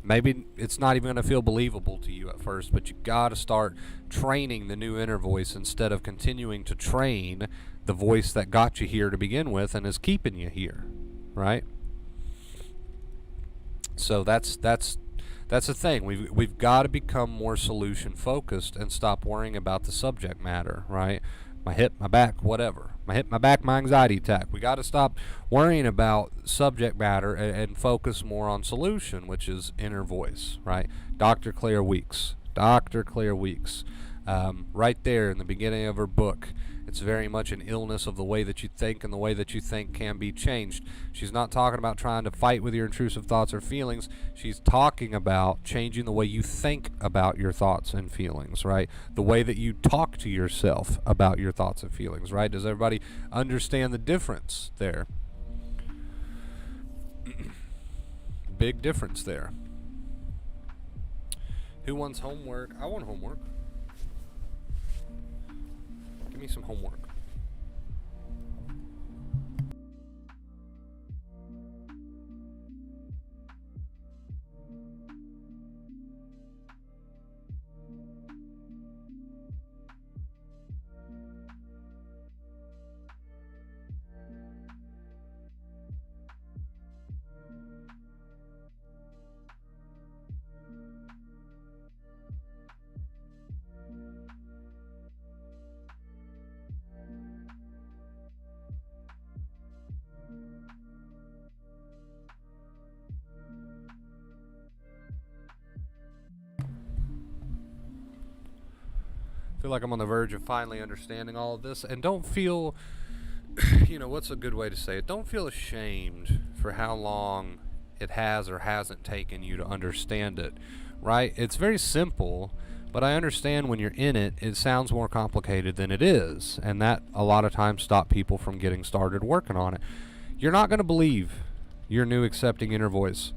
Maybe it's not even going to feel believable to you at first, but you got to start training the new inner voice instead of continuing to train the voice that got you here to begin with and is keeping you here, right? So that's the thing. We've got to become more solution focused and stop worrying about the subject matter, right? My hip, my back, whatever. My hip, my back, my anxiety attack. We got to stop worrying about subject matter and focus more on solution, which is inner voice, right? Dr. Claire Weeks. Right there in the beginning of her book. It's very much an illness of the way that you think, and the way that you think can be changed. She's not talking about trying to fight with your intrusive thoughts or feelings. She's talking about changing the way you think about your thoughts and feelings, right? The way that you talk to yourself about your thoughts and feelings, right? Does everybody understand the difference there? Big difference there. Who wants homework? I want homework. Give me some homework. I feel like I'm on the verge of finally understanding all of this, and don't feel, what's a good way to say it? Don't feel ashamed for how long it has or hasn't taken you to understand it, right? It's very simple, but I understand when you're in it, it sounds more complicated than it is, and that a lot of times stop people from getting started working on it. You're not going to believe your new accepting inner voice,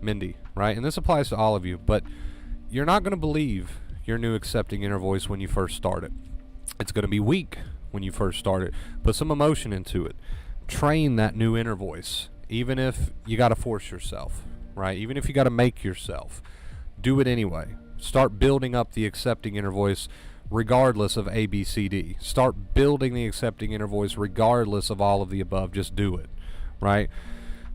Mindy, right? And this applies to all of you, but you're not going to believe your new accepting inner voice when you first start it. It's going to be weak when you first start it. Put some emotion into it. Train that new inner voice, even if you got to force yourself, right? Even if you got to make yourself. Do it anyway. Start building up the accepting inner voice regardless of A, B, C, D. Start building the accepting inner voice regardless of all of the above. Just do it, right?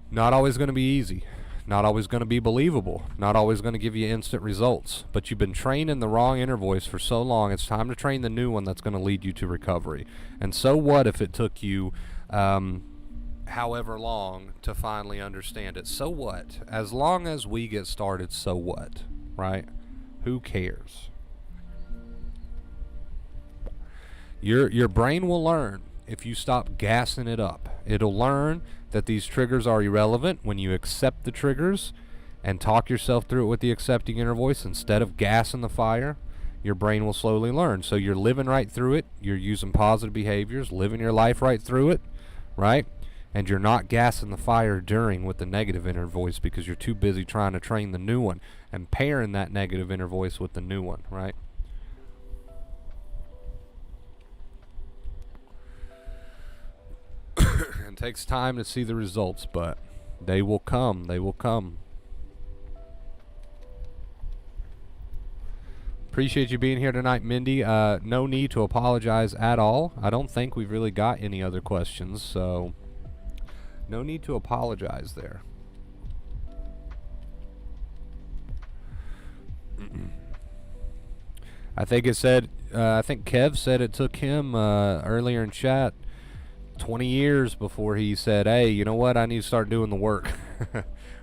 Not always going to be easy. Not always going to be believable. Not always going to give you instant results. But you've been training the wrong inner voice for so long. It's time to train the new one that's going to lead you to recovery. And so what if it took you however long to finally understand it? So what? As long as we get started, so what? Right? Who cares? Your brain will learn if you stop gassing it up. It'll learn that these triggers are irrelevant when you accept the triggers and talk yourself through it with the accepting inner voice instead of gassing the fire. Your brain will slowly learn. So you're living right through it. You're using positive behaviors, living your life right through it, right? And you're not gassing the fire during with the negative inner voice because you're too busy trying to train the new one and pairing that negative inner voice with the new one, right? takes time to see the results, but they will come. They will come. Appreciate you being here tonight, Mindy. No need to apologize at all. I don't think we've really got any other questions, so no need to apologize there. I think it said, I think Kev said it took him earlier in chat 20 years before he said, hey, you know what, I need to start doing the work.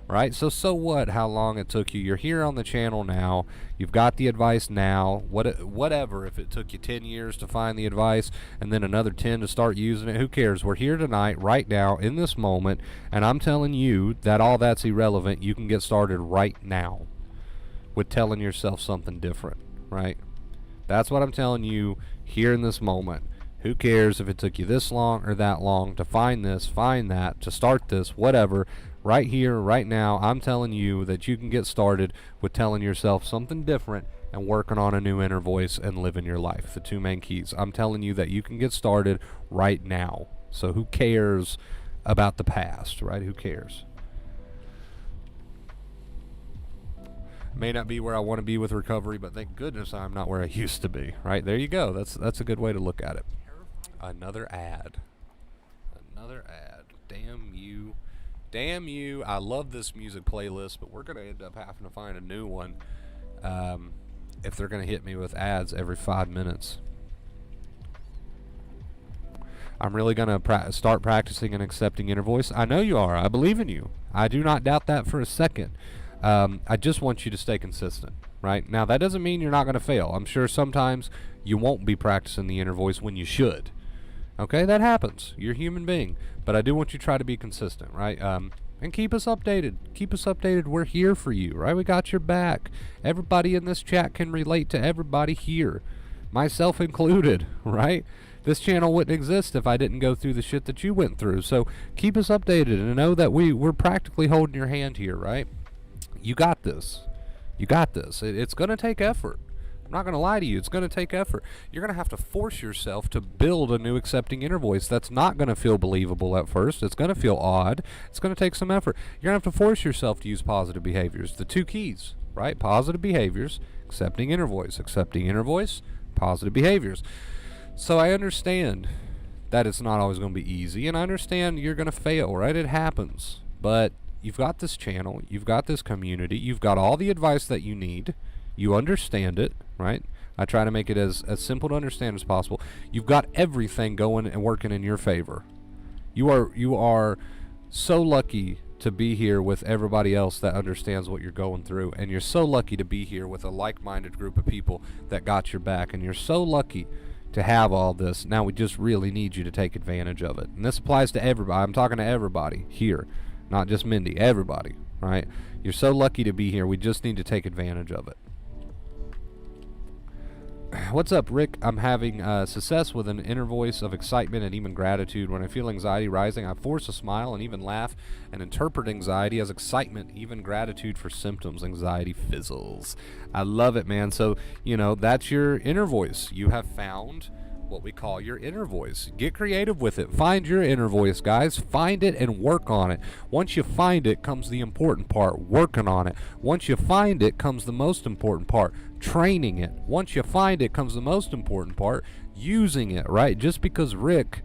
Right? So what, how long it took you? You're here on the channel now. You've got the advice now. Whatever, if it took you 10 years to find the advice and then another 10 to start using it, who cares? We're here tonight, right now, in this moment, and I'm telling you that all that's irrelevant. You can get started right now with telling yourself something different, right? That's what I'm telling you here in this moment. Who cares if it took you this long or that long to find this, find that, to start this, whatever. Right here, right now, I'm telling you that you can get started with telling yourself something different and working on a new inner voice and living your life. The two main keys. I'm telling you that you can get started right now. So who cares about the past, right? Who cares? May not be where I want to be with recovery, but thank goodness I'm not where I used to be, right? There you go. That's a good way to look at it. Another ad. Another ad. Damn you. Damn you. I love this music playlist, but we're going to end up having to find a new one if they're going to hit me with ads every 5 minutes. I'm really going to start practicing and accepting inner voice. I know you are. I believe in you. I do not doubt that for a second. I just want you to stay consistent, right? Now, that doesn't mean you're not going to fail. I'm sure sometimes you won't be practicing the inner voice when you should. Okay, that happens. You're a human being. But I do want you to try to be consistent, right? And keep us updated. Keep us updated. We're here for you, right? We got your back. Everybody in this chat can relate to everybody here, myself included, right? This channel wouldn't exist if I didn't go through the shit that you went through. So keep us updated and know that we're practically holding your hand here, right? You got this. You got this. It's going to take effort. I'm not going to lie to you. It's going to take effort. You're going to have to force yourself to build a new accepting inner voice. That's not going to feel believable at first. It's going to feel odd. It's going to take some effort. You're going to have to force yourself to use positive behaviors. The two keys, right? Positive behaviors, accepting inner voice. Accepting inner voice, positive behaviors. So I understand that it's not always going to be easy, and I understand you're going to fail, right? It happens. But you've got this channel. You've got this community. You've got all the advice that you need. You understand it, right? I try to make it as simple to understand as possible. You've got everything going and working in your favor. You are so lucky to be here with everybody else that understands what you're going through, and you're so lucky to be here with a like-minded group of people that got your back, and you're so lucky to have all this. Now we just really need you to take advantage of it. And this applies to everybody. I'm talking to everybody here, not just Mindy, everybody, right? You're so lucky to be here. We just need to take advantage of it. What's up, Rick? I'm having success with an inner voice of excitement and even gratitude. When I feel anxiety rising, I force a smile and even laugh and interpret anxiety as excitement, even gratitude for symptoms. Anxiety fizzles. I love it, man. So, you know, that's your inner voice. You have found what we call your inner voice. Get creative with it. Find your inner voice, guys. Find it and work on it. Once you find it comes the important part, working on it. Once you find it comes the most important part, training it. Once you find it comes the most important part, using it, right? Just because Rick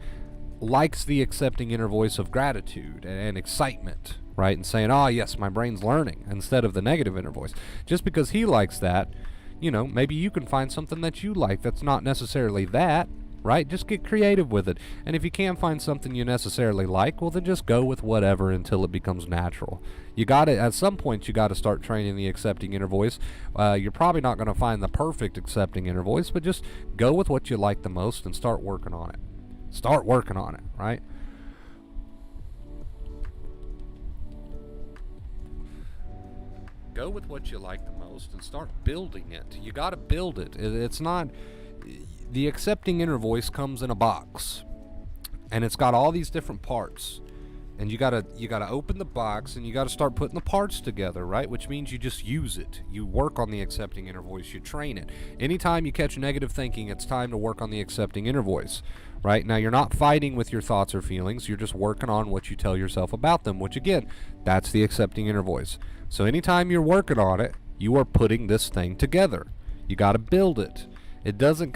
likes the accepting inner voice of gratitude and excitement, right? And saying, oh yes, my brain's learning, instead of the negative inner voice. Just because he likes that, you know, maybe you can find something that you like that's not necessarily that, right? Just get creative with it. And if you can't find something you necessarily like, well, then just go with whatever until it becomes natural. You got to, at some point, you got to start training the accepting inner voice. You're probably not going to find the perfect accepting inner voice, but just go with what you like the most and start working on it. Start working on it, right? Go with what you like the most and start building it. You got to build it. It's not... The accepting inner voice comes in a box, and it's got all these different parts. And you gotta open the box and you gotta start putting the parts together, right? Which means you just use it. You work on the accepting inner voice. You train it. Anytime you catch negative thinking, it's time to work on the accepting inner voice, right? Now you're not fighting with your thoughts or feelings. You're just working on what you tell yourself about them. Which again, that's the accepting inner voice. So anytime you're working on it, you are putting this thing together. You gotta build it. It doesn't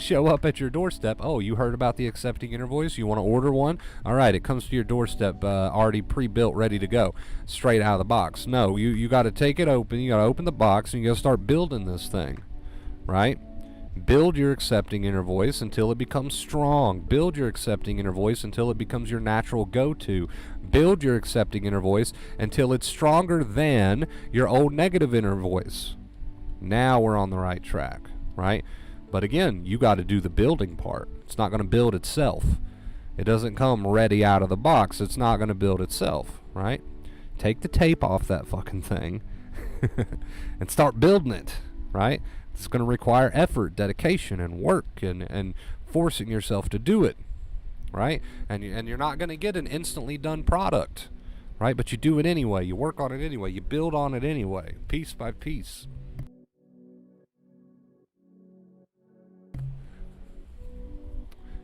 show up at your doorstep. Oh, you heard about the accepting inner voice? You want to order one? All right, it comes to your doorstep already pre-built, ready to go, straight out of the box. No, you got to take it open. You got to open the box, and you got to start building this thing, right? Build your accepting inner voice until it becomes strong. Build your accepting inner voice until it becomes your natural go-to. Build your accepting inner voice until it's stronger than your old negative inner voice. Now we're on the right track, right? But again, you got to do the building part. It's not going to build itself. It doesn't come ready out of the box. It's not going to build itself, right? Take the tape off that fucking thing and start building it, right? It's going to require effort, dedication, and work, and forcing yourself to do it, right? And you're not going to get an instantly done product, right? But you do it anyway. You work on it anyway. You build on it anyway, piece by piece.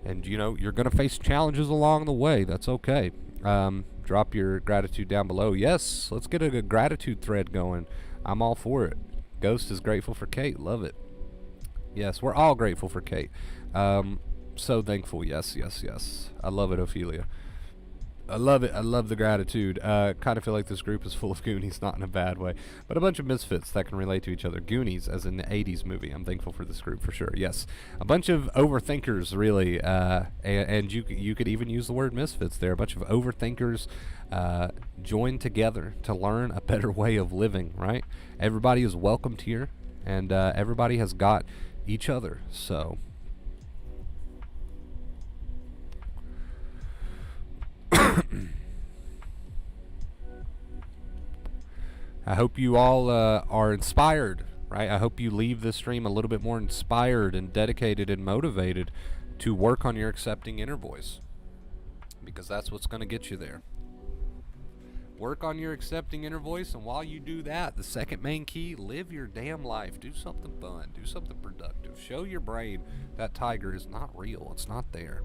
And, you know, you're going to face challenges along the way. That's okay. Drop your gratitude down below. Yes, let's get a gratitude thread going. I'm all for it. Ghost is grateful for Kate. Love it. Yes, we're all grateful for Kate. So thankful. Yes, yes, yes. I love it, Ophelia. I love it. I love the gratitude. Kind of feel like this group is full of Goonies, not in a bad way, but a bunch of misfits that can relate to each other. Goonies, as in the 80s movie. I'm thankful for this group for sure. Yes, a bunch of overthinkers, really, and you could even use the word misfits there. A bunch of overthinkers joined together to learn a better way of living. Right? Everybody is welcomed here, and everybody has got each other. So. I hope you all are inspired, right? I hope you leave this stream a little bit more inspired and dedicated and motivated to work on your accepting inner voice, because that's what's going to get you there. Work on your accepting inner voice, and while you do that, the second main key, live your damn life. Do something fun. Do something productive. Show your brain that tiger is not real. It's not there.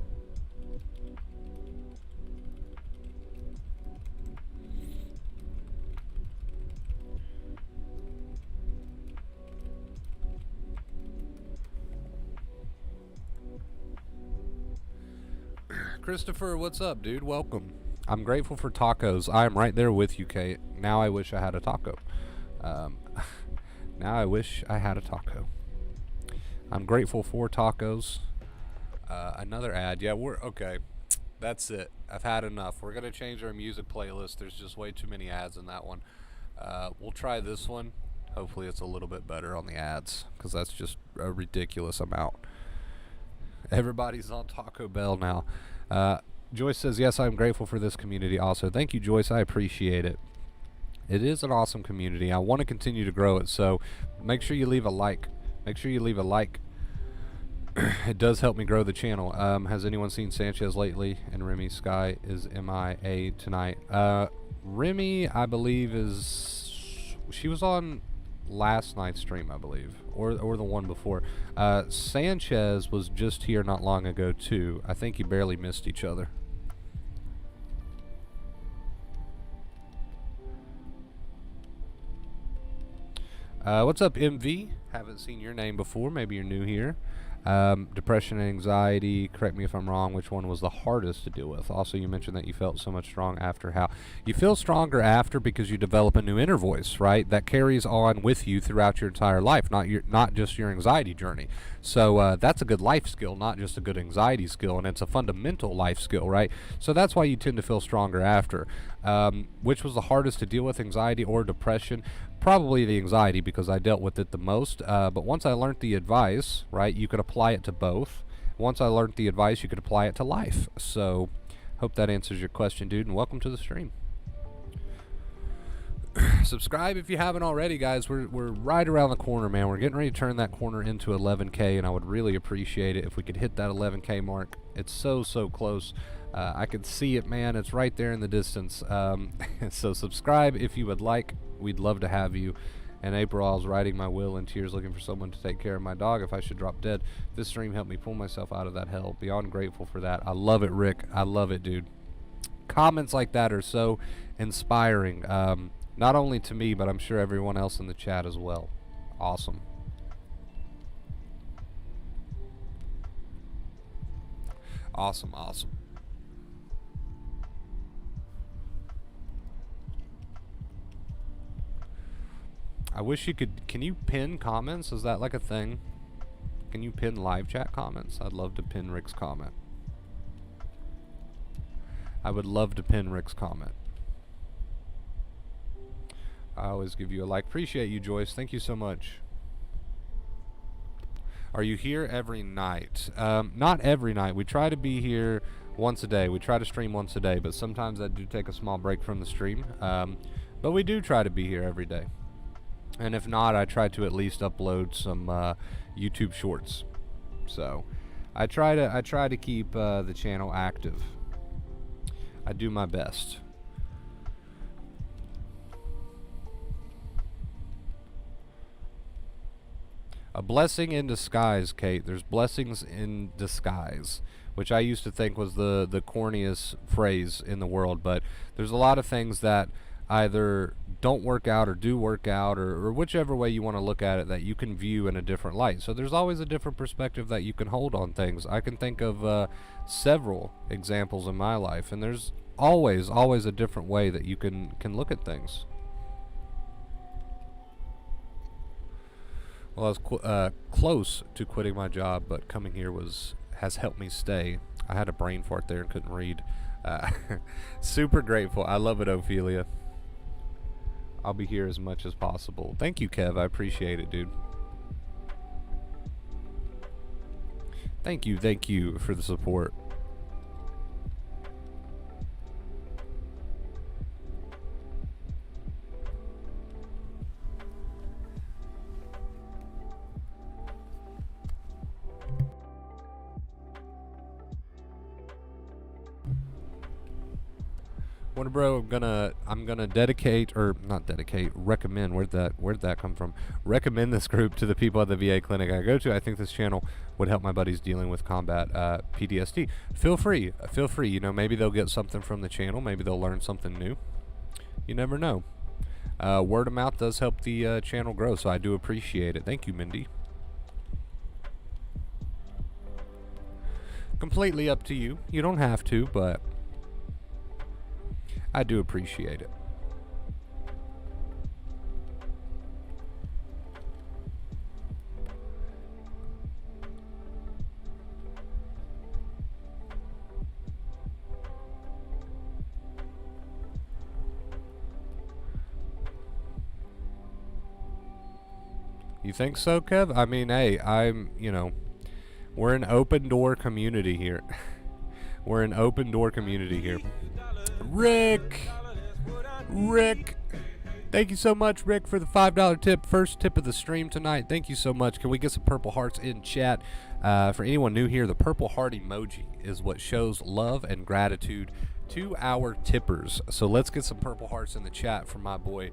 Christopher, what's up, dude? Welcome. I'm grateful for tacos. I am right there with you, Kate. Now I wish I had a taco. Now I wish I had a taco. I'm grateful for tacos. Another ad. Yeah, we're okay. That's it. I've had enough. We're going to change our music playlist. There's just way too many ads in that one. We'll try this one. Hopefully it's a little bit better on the ads, because that's just a ridiculous amount. Everybody's on Taco Bell now. Joyce says, yes, I'm grateful for this community also. Thank you, Joyce. I appreciate it. It is an awesome community. I want to continue to grow it, so make sure you leave a like. Make sure you leave a like. It does help me grow the channel. Has anyone seen Sanchez lately? And Remy Sky is MIA tonight. Remy, I believe, she was on last night's stream, I believe, or the one before. Sanchez was just here not long ago too. I think you barely missed each other. What's up, MV? Haven't seen your name before. Maybe you're new here. Depression and anxiety, correct me if I'm wrong, which one was the hardest to deal with? Also, you mentioned that you felt so much strong after. How you feel stronger after, because you develop a new inner voice, right? That carries on with you throughout your entire life, not just your anxiety journey. So that's a good life skill, not just a good anxiety skill, and it's a fundamental life skill, right? So that's why you tend to feel stronger after. Which was the hardest to deal with, anxiety or depression? Probably the anxiety, because I dealt with it the most. But once I learned the advice, right, you could apply it to both. Once I learned the advice, you could apply it to life. So hope that answers your question, dude, and welcome to the stream. Subscribe if you haven't already, guys. We're right around the corner, man. We're getting ready to turn that corner into 11K, and I would really appreciate it if we could hit that 11K mark. It's so close. I can see it, man. It's right there in the distance. So subscribe if you would like. We'd love to have you. In April, I was writing my will in tears, looking for someone to take care of my dog if I should drop dead. This stream helped me pull myself out of that hell. Beyond grateful for that. I love it, Rick. I love it, dude. Comments like that are so inspiring, not only to me, but I'm sure everyone else in the chat as well. Awesome. Awesome, awesome. I wish you could. Can you pin comments? Is that like a thing? Can you pin live chat comments? I'd love to pin Rick's comment. I would love to pin Rick's comment. I always give you a like. Appreciate you, Joyce. Thank you so much. Are you here every night? Not every night. We try to be here once a day. We try to stream once a day, but sometimes I do take a small break from the stream. But we do try to be here every day. And if not, I try to at least upload some YouTube shorts. So I try to keep the channel active. I do my best. A blessing in disguise, Kate. There's blessings in disguise, which I used to think was the corniest phrase in the world, but there's a lot of things that either don't work out or do work out, or whichever way you want to look at it, that you can view in a different light. So there's always a different perspective that you can hold on things. I can think of several examples in my life, and there's always a different way that you can look at things. Well, I was close to quitting my job, but coming here has helped me stay. I had a brain fart there and couldn't read. Super grateful. I love it, Ophelia. I'll be here as much as possible. Thank you, Kev. I appreciate it, dude. Thank you for the support. Wonder Bro, I'm gonna recommend. Where'd that come from? Recommend this group to the people at the VA clinic I go to. I think this channel would help my buddies dealing with combat PTSD. Feel free. You know, maybe they'll get something from the channel. Maybe they'll learn something new. You never know. Word of mouth does help the channel grow, so I do appreciate it. Thank you, Mindy. Completely up to you. You don't have to, but I do appreciate it. You think so, Kev? I mean, hey, we're an open door community here. We're an open door community here. Rick, thank you so much, Rick, for the $5 tip. First tip of the stream tonight. Thank you so much. Can we get some purple hearts in chat? For anyone new here, the purple heart emoji is what shows love and gratitude to our tippers. So let's get some purple hearts in the chat for my boy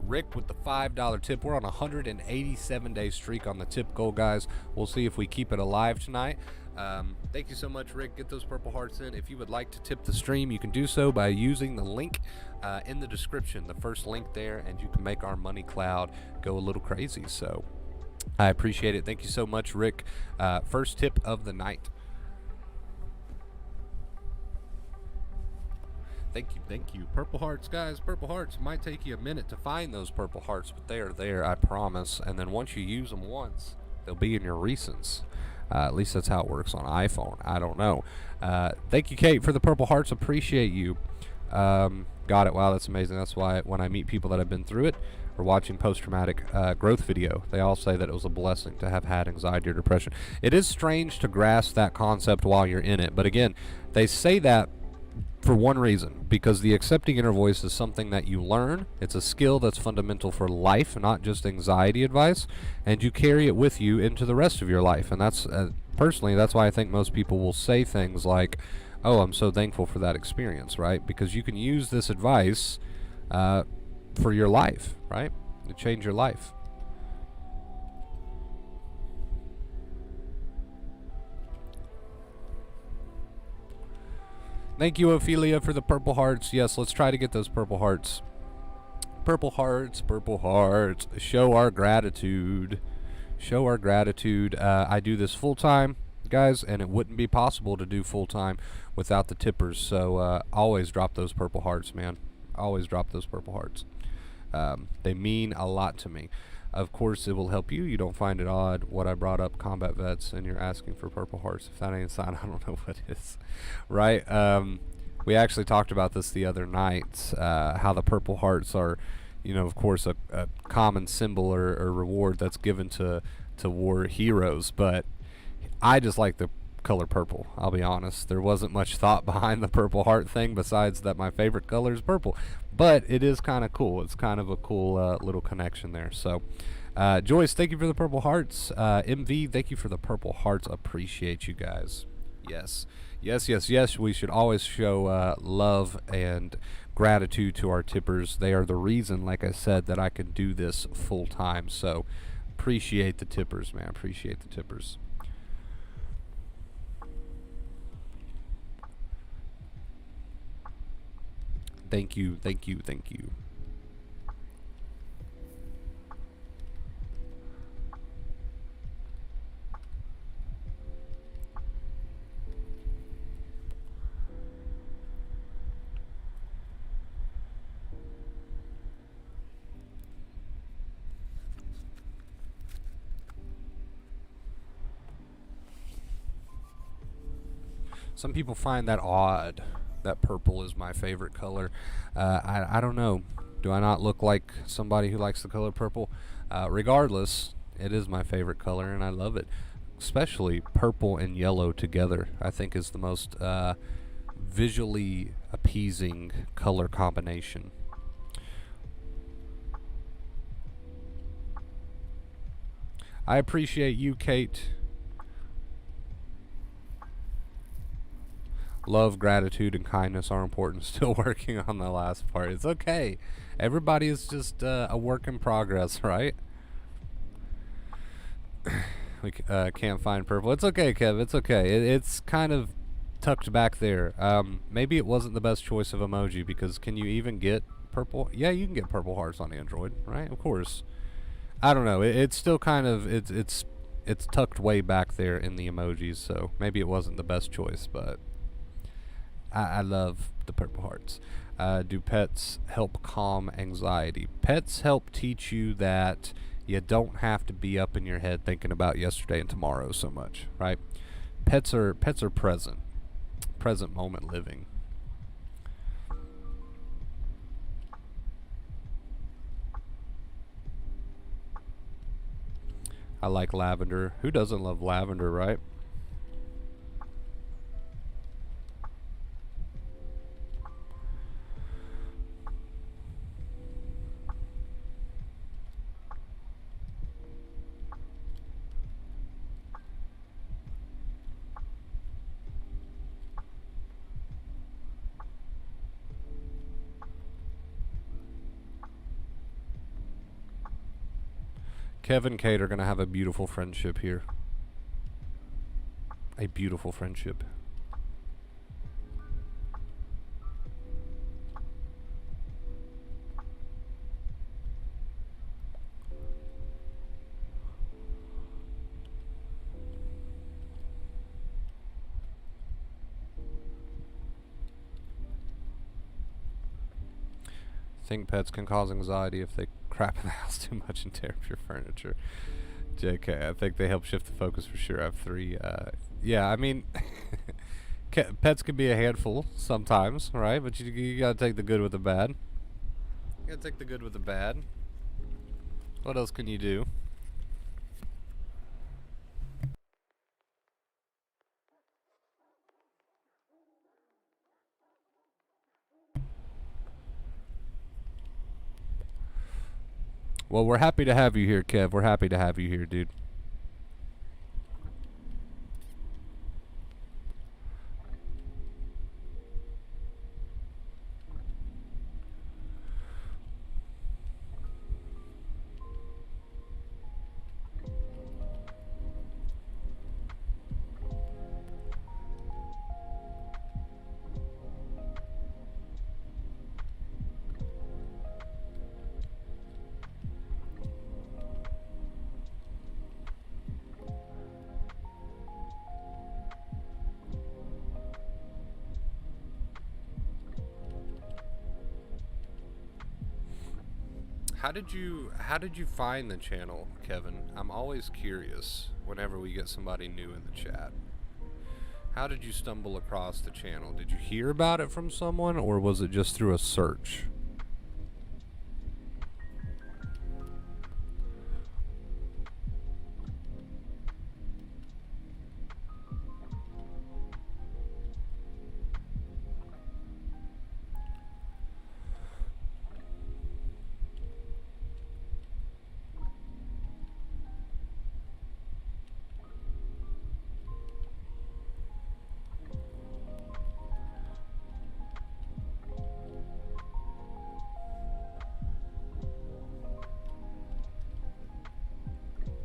Rick with the $5 tip. We're on a 187-day streak on the tip goal, guys. We'll see if we keep it alive tonight. Thank you so much, Rick. Get those purple hearts in. If you would like to tip the stream, you can do so by using the link in the description, the first link there, and you can make our money cloud go a little crazy. So I appreciate it. Thank you so much, Rick. First tip of the night. Thank you. Purple hearts, guys. Purple hearts. Might take you a minute to find those purple hearts, but they are there, I promise. And then once you use them once, they'll be in your recents. At least that's how it works on iPhone. I don't know. Thank you, Kate, for the purple hearts. Appreciate you. Got it. Wow, that's amazing. That's why when I meet people that have been through it or watching post-traumatic growth video, they all say that it was a blessing to have had anxiety or depression. It is strange to grasp that concept while you're in it. But again, they say that for one reason, because the accepting inner voice is something that you learn. It's a skill that's fundamental for life, not just anxiety advice, and you carry it with you into the rest of your life. And that's personally, that's why I think most people will say things like, oh, I'm so thankful for that experience, right? Because you can use this advice for your life, right? To change your life. Thank you, Ophelia, for the purple hearts. Yes, let's try to get those purple hearts. Purple hearts, purple hearts. Show our gratitude. Show our gratitude. I do this full time, guys, and it wouldn't be possible to do full time without the tippers. So always drop those purple hearts, man. Always drop those purple hearts. They mean a lot to me. Of course, it will help you. You don't find it odd what I brought up, combat vets, and you're asking for purple hearts. If that ain't a sign, I don't know what is. Right? We actually talked about this the other night, how the purple hearts are, of course, a common symbol or reward that's given to war heroes. But I just like the color purple. I'll be honest. There wasn't much thought behind the purple heart thing besides that my favorite color is purple. But it is kind of cool. It's kind of a cool little connection there. So, Joyce, thank you for the purple hearts. MV, thank you for the purple hearts. Appreciate you guys. Yes. Yes, yes, yes. We should always show love and gratitude to our tippers. They are the reason, like I said, that I can do this full time. So, appreciate the tippers, man. Appreciate the tippers. Thank you, thank you, thank you. Some people find that odd. That purple is my favorite color. I don't know. Do I not look like somebody who likes the color purple? Regardless, it is my favorite color and I love it. Especially purple and yellow together, I think is the most visually appeasing color combination. I appreciate you, Kate. Love, gratitude, and kindness are important. Still working on the last part. It's okay. Everybody is just a work in progress, right? We can't find purple. It's okay, Kev. It's okay. It's kind of tucked back there. Maybe it wasn't the best choice of emoji because can you even get purple? Yeah, you can get purple hearts on Android, right? Of course. I don't know. It's still kind of it's tucked way back there in the emojis, so maybe it wasn't the best choice, but I love the purple hearts. Do pets help calm anxiety? Pets help teach you that you don't have to be up in your head thinking about yesterday and tomorrow so much, right? Pets are present moment living. I like lavender. Who doesn't love lavender, right? Kevin and Kate are going to have a beautiful friendship here. A beautiful friendship. Think pets can cause anxiety if they crap in the house too much and tear up your furniture. JK, I think they help shift the focus for sure. I have three. Yeah, I mean, pets can be a handful sometimes, right? But you gotta take the good with the bad. You gotta take the good with the bad. What else can you do? Well, we're happy to have you here, Kev. We're happy to have you here, dude. how did you find the channel, Kevin? I'm always curious whenever we get somebody new in the chat. How did you stumble across the channel? Did you hear about it from someone, or was it just through a search?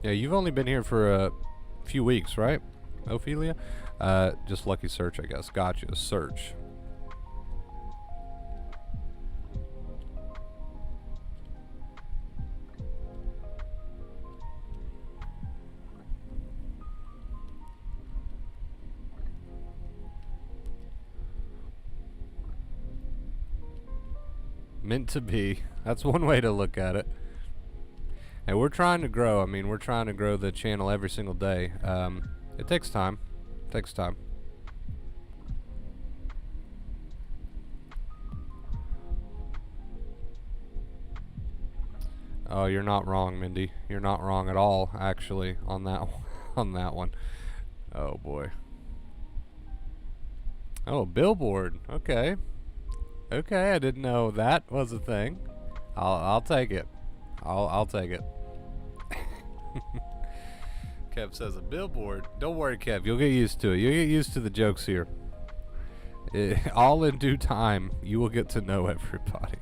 Yeah, you've only been here for a few weeks, right, Ophelia? Just lucky search, I guess. Gotcha. Search. Meant to be. That's one way to look at it. And we're trying to grow. I mean, we're trying to grow the channel every single day. It takes time. It takes time. Oh, you're not wrong, Mindy. You're not wrong at all, actually, on that on that one. Oh boy. Oh, billboard. Okay. Okay, I didn't know that was a thing. I'll take it. I'll take it. Kev says a billboard. Don't worry, Kev. You'll get used to it. You'll get used to the jokes here. All in due time, you will get to know everybody.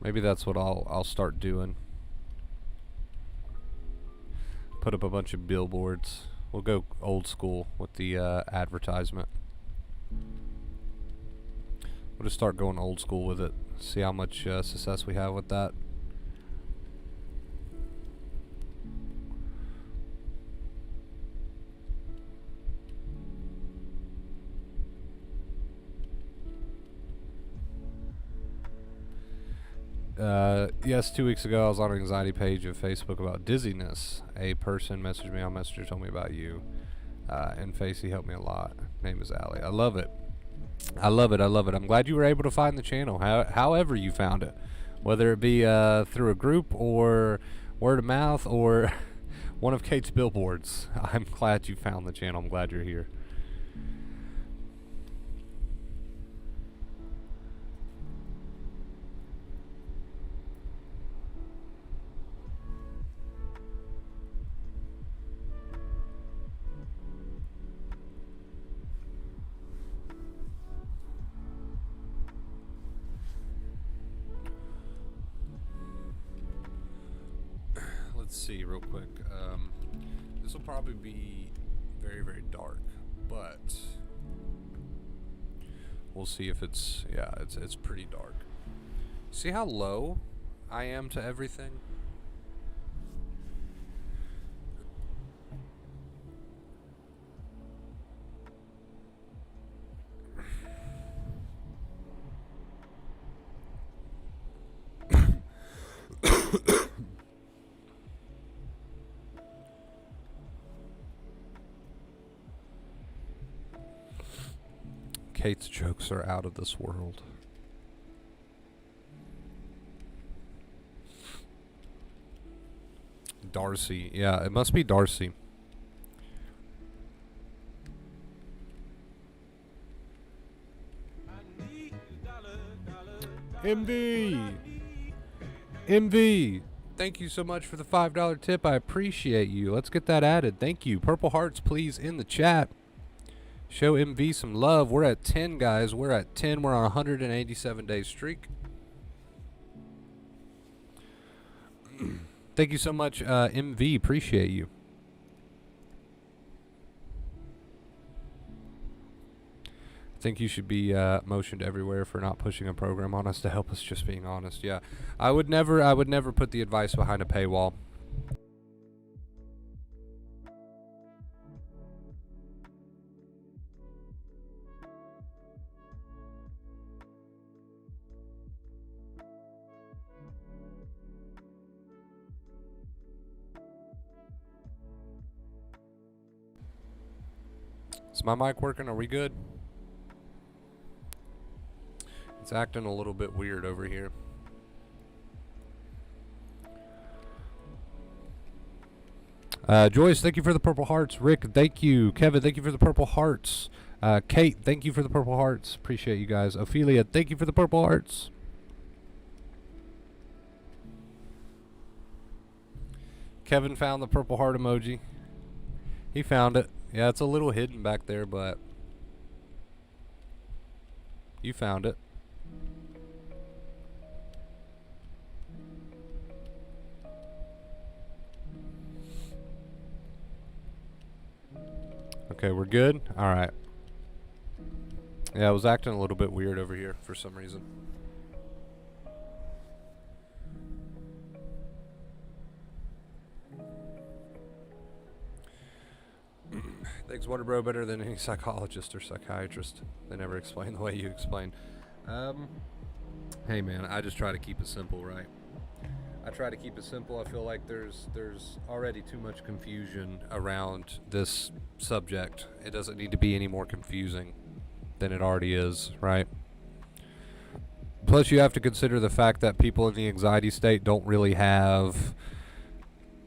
Maybe that's what I'll start doing. Put up a bunch of billboards. We'll go old school with the advertisement. We'll just start going old school with it. See how much success we have with that. Yes, 2 weeks ago I was on an anxiety page of Facebook about dizziness. A person messaged me on Messenger, told me about you. And Facey helped me a lot. Name is Allie. I love it. I love it. I love it. I'm glad you were able to find the channel, however you found it. Whether it be through a group or word of mouth or one of Kate's billboards. I'm glad you found the channel. I'm glad you're here. Let's see real quick. This will probably be very, very dark, but we'll see if it's, yeah, it's pretty dark. See how low I am to everything? Kate's jokes are out of this world. Darcy. Yeah, it must be Darcy. MV! MV! Thank you so much for the $5 tip. I appreciate you. Let's get that added. Thank you. Purple hearts, please, in the chat. Show MV some love. We're at 10, guys. We're at 10. We're on a 187-day streak. Thank you so much, MV. Appreciate you. Think you should be motioned everywhere for not pushing a program on us to help us just being honest. Yeah, I would never put the advice behind a paywall. Is my mic working? Are we good? It's acting a little bit weird over here. Joyce, thank you for the purple hearts. Rick, thank you. Kevin, thank you for the purple hearts. Kate, thank you for the purple hearts. Appreciate you guys. Ophelia, thank you for the purple hearts. Kevin found the purple heart emoji. He found it. Yeah, it's a little hidden back there, but you found it. Okay, we're good? Alright. Yeah, I was acting a little bit weird over here for some reason. Thanks, Wonder Bro, better than any psychologist or psychiatrist. They never explain the way you explain. Hey man, I just try to keep it simple, right? I try to keep it simple. I feel like there's already too much confusion around this subject. It doesn't need to be any more confusing than it already is, right? Plus, you have to consider the fact that people in the anxiety state don't really have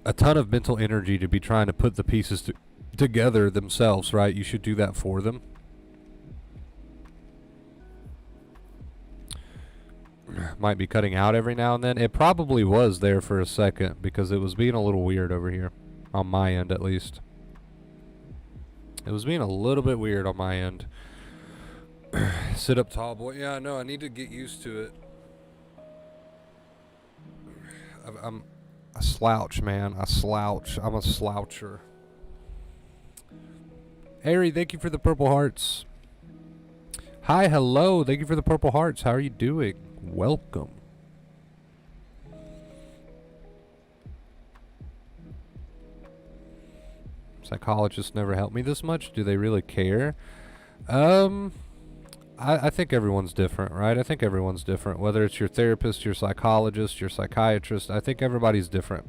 a ton of mental energy to be trying to put the pieces together themselves, right? You should do that for them. Might be cutting out every now and then. It probably was there for a second because it was being a little weird over here. On my end, at least. It was being a little bit weird on my end. Sit up tall, boy. Yeah, no, I need to get used to it. I'm a slouch, man. A slouch. I'm a sloucher. Harry, thank you for the purple hearts. Hi, hello. Thank you for the purple hearts. How are you doing? Welcome. Psychologists never help me this much. Do they really care? I think everyone's different, right? I think everyone's different. Whether it's your therapist, your psychologist, your psychiatrist, I think everybody's different.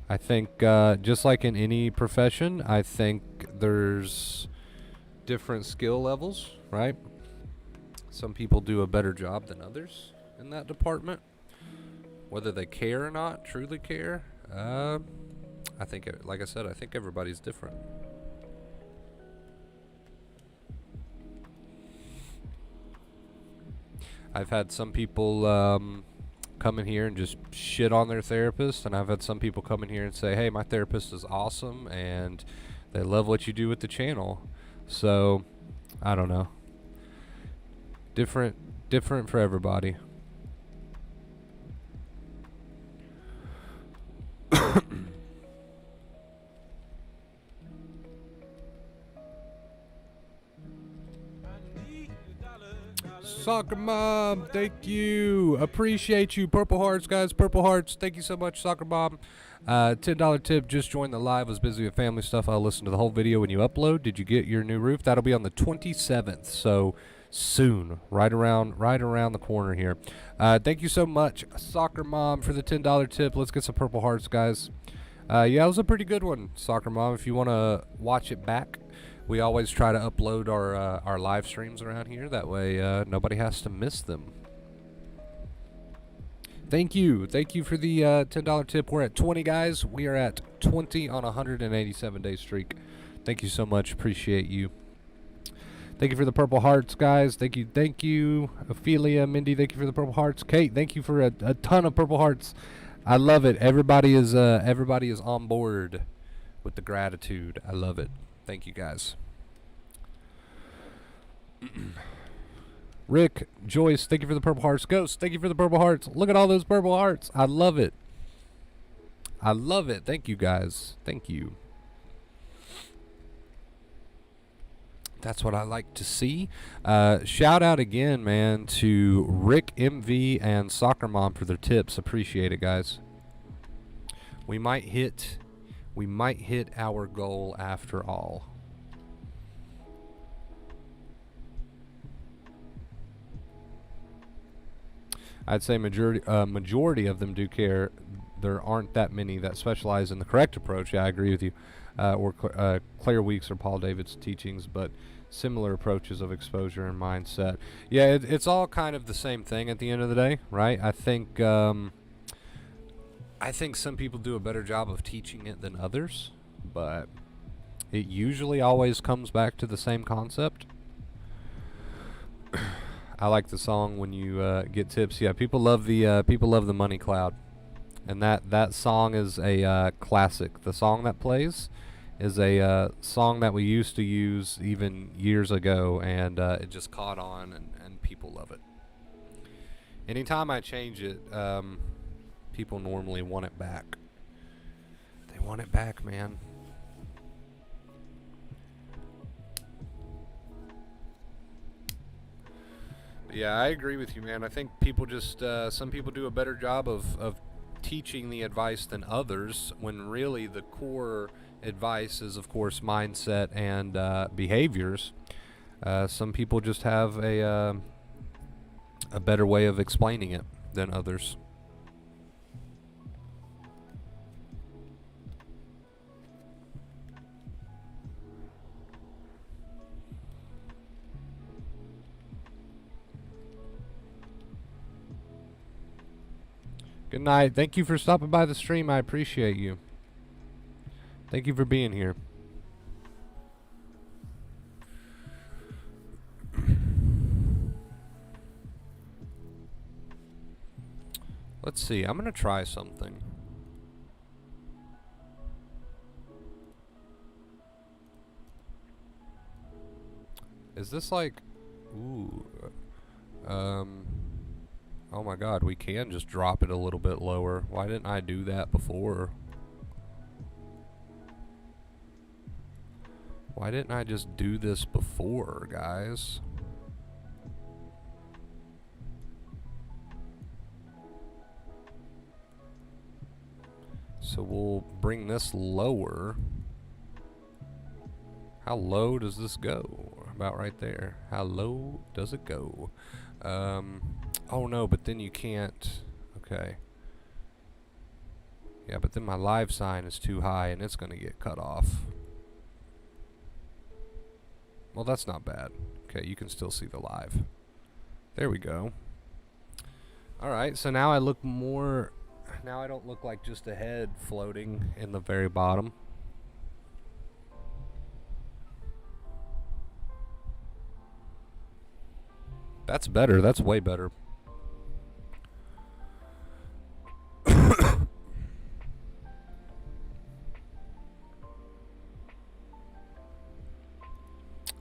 I think just like in any profession, I think there's different skill levels, right? Some people do a better job than others in that department. Whether they care or not, truly care, I think, like I said, I think everybody's different. I've had some people come in here and just shit on their therapist, and I've had some people come in here and say, hey, my therapist is awesome, and they love what you do with the channel. So, I don't know. Different for everybody. Soccer Mom, thank you. Appreciate you. Purple hearts, guys. Purple hearts. Thank you so much, Soccer Mom. $10 tip. Just joined the live. Was busy with family stuff. I'll listen to the whole video when you upload. Did you get your new roof? That'll be on the 27th. So soon, right around the corner here. Thank you so much, Soccer Mom, for the $10 tip. Let's get some purple hearts, guys. Yeah, it was a pretty good one, Soccer Mom. If you want to watch it back, we always try to upload our live streams around here. That way nobody has to miss them. Thank you. Thank you for the $10 tip. We're at 20, guys. We are at 20 on a 187-day streak. Thank you so much. Appreciate you. Thank you for the purple hearts, guys. Thank you. Thank you. Ophelia, Mindy, thank you for the purple hearts. Kate, thank you for a ton of purple hearts. I love it. Everybody is on board with the gratitude. I love it. Thank you, guys. Rick, Joyce, thank you for the purple hearts. Ghost, thank you for the purple hearts. Look at all those purple hearts. I love it. I love it. Thank you, guys. Thank you. That's what I like to see. Shout out again, man, to Rick MV and Soccer Mom for their tips. Appreciate it, guys. We might hit our goal after all. I'd say majority of them do care. There aren't that many that specialize in the correct approach. Yeah, I agree with you. Or Claire Weeks or Paul David's teachings, but similar approaches of exposure and mindset. Yeah, it's all kind of the same thing at the end of the day, right? I think some people do a better job of teaching it than others, but it usually always comes back to the same concept. I like the song When You Get Tips. Yeah, people love the Money Cloud, and that song is a classic. The song that plays is a song that we used to use even years ago, and it just caught on, and people love it. Anytime I change it, people normally want it back. They want it back, man. Yeah, I agree with you, man. I think people just some people do a better job of teaching the advice than others, when really the core advice is, of course, mindset and behaviors. Some people just have a better way of explaining it than others. Good night. Thank you for stopping by the stream. I appreciate you. Thank you for being here. Let's see. I'm going to try something. Is this like... Ooh. Oh my god, we can just drop it a little bit lower. Why didn't I do that before? Why didn't I just do this before, guys? So we'll bring this lower. How low does this go? About right there. How low does it go? Oh no, but then you can't. Okay. Yeah, but then my live sign is too high and it's gonna get cut off. Well, that's not bad. Okay, you can still see the live. There we go. Alright, so now I look more... Now I don't look like just a head floating in the very bottom. That's better. That's way better.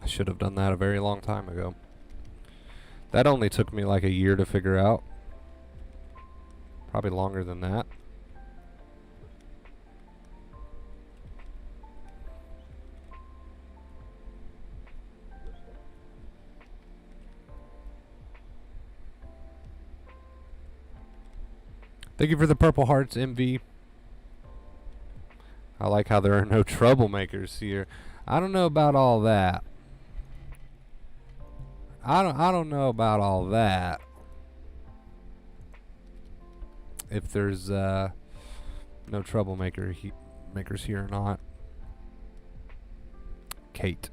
I should have done that a very long time ago. That only took me like a year to figure out. Probably longer than that. Thank you for the purple hearts, MV. I like how there are no troublemakers here. I don't know about all that. I don't know about all that. If there's no makers here or not. Kate.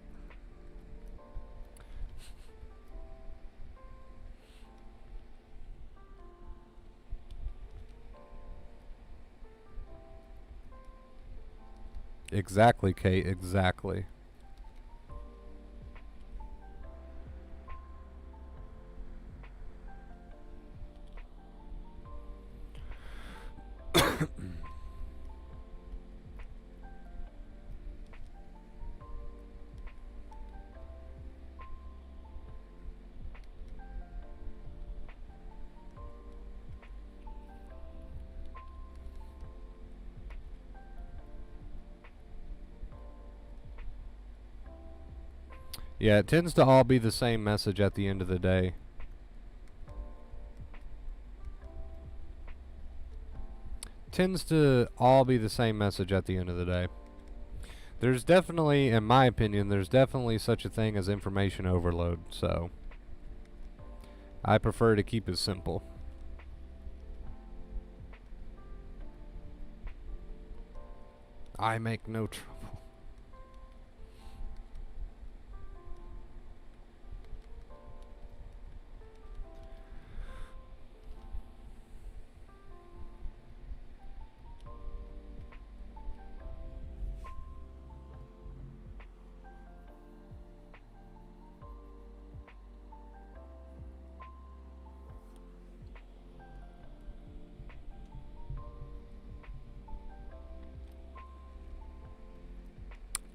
Exactly, Kate, exactly. Yeah, it tends to all be the same message at the end of the day. Tends to all be the same message at the end of the day. There's definitely, in my opinion, there's definitely such a thing as information overload, so I prefer to keep it simple. I make no trouble.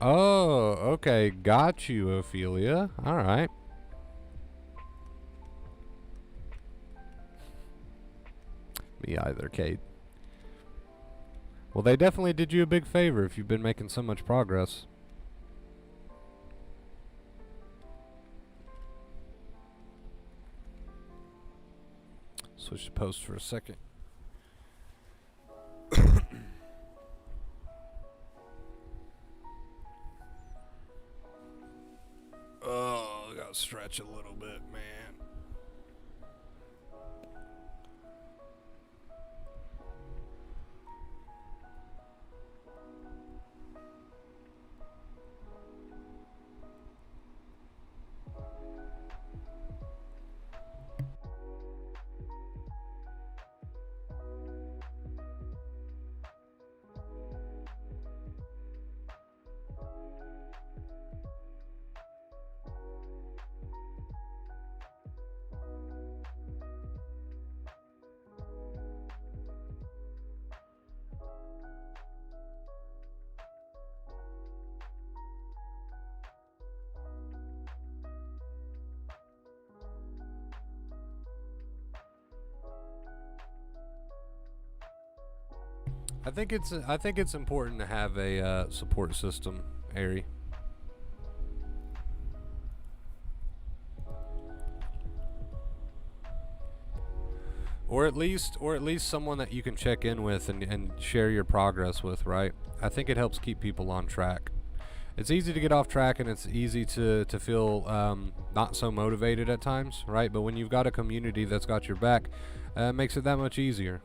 Oh, okay. Got you, Ophelia. Alright. Me either, Kate. Well, they definitely did you a big favor if you've been making so much progress. Switch to post for a second. Oh, I gotta stretch a little bit, man. I think it's important to have a support system, Ari. Or at least someone that you can check in with and share your progress with, right? I think it helps keep people on track. It's easy to get off track and it's easy to feel not so motivated at times, right? But when you've got a community that's got your back, it makes it that much easier.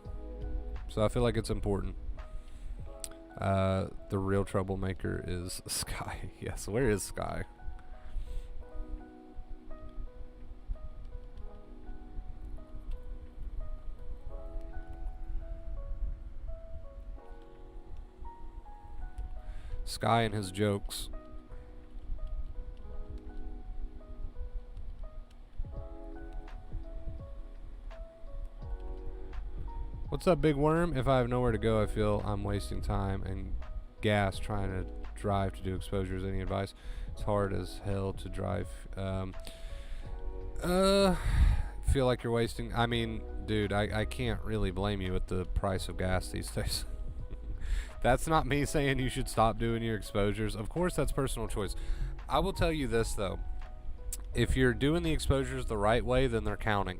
So I feel like it's important. The real troublemaker is Sky. Yes, where is Sky? Sky and his jokes. What's up, big worm? If I have nowhere to go, I feel I'm wasting time and gas trying to drive to do exposures. Any advice? It's hard as hell to drive. Feel like you're wasting. I mean, dude, I can't really blame you with the price of gas these days. That's not me saying you should stop doing your exposures. Of course, that's personal choice. I will tell you this, though. If you're doing the exposures the right way, then they're counting.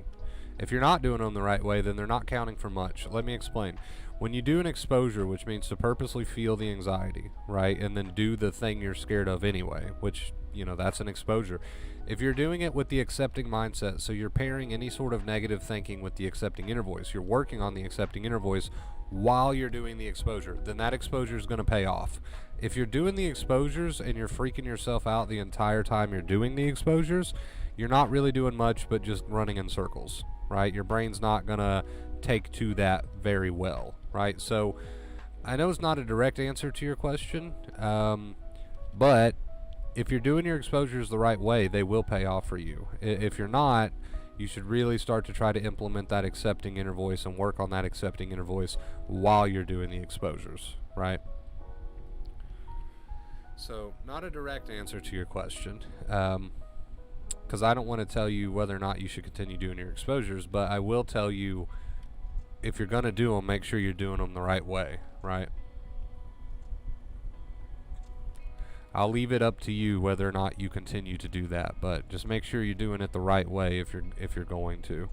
If you're not doing them the right way, then they're not counting for much. Let me explain. When you do an exposure, which means to purposely feel the anxiety, right, and then do the thing you're scared of anyway, which, you know, that's an exposure. If you're doing it with the accepting mindset, so you're pairing any sort of negative thinking with the accepting inner voice, you're working on the accepting inner voice while you're doing the exposure, then that exposure is going to pay off. If you're doing the exposures and you're freaking yourself out the entire time you're doing the exposures, you're not really doing much but just running in circles, right? Your brain's not going to take to that very well, right? So I know it's not a direct answer to your question, but if you're doing your exposures the right way, they will pay off for you. If you're not, you should really start to try to implement that accepting inner voice and work on that accepting inner voice while you're doing the exposures, right? So, not a direct answer to your question, because I don't want to tell you whether or not you should continue doing your exposures, but I will tell you, if you're going to do them, make sure you're doing them the right way, right? I'll leave it up to you whether or not you continue to do that, but just make sure you're doing it the right way if you're going to.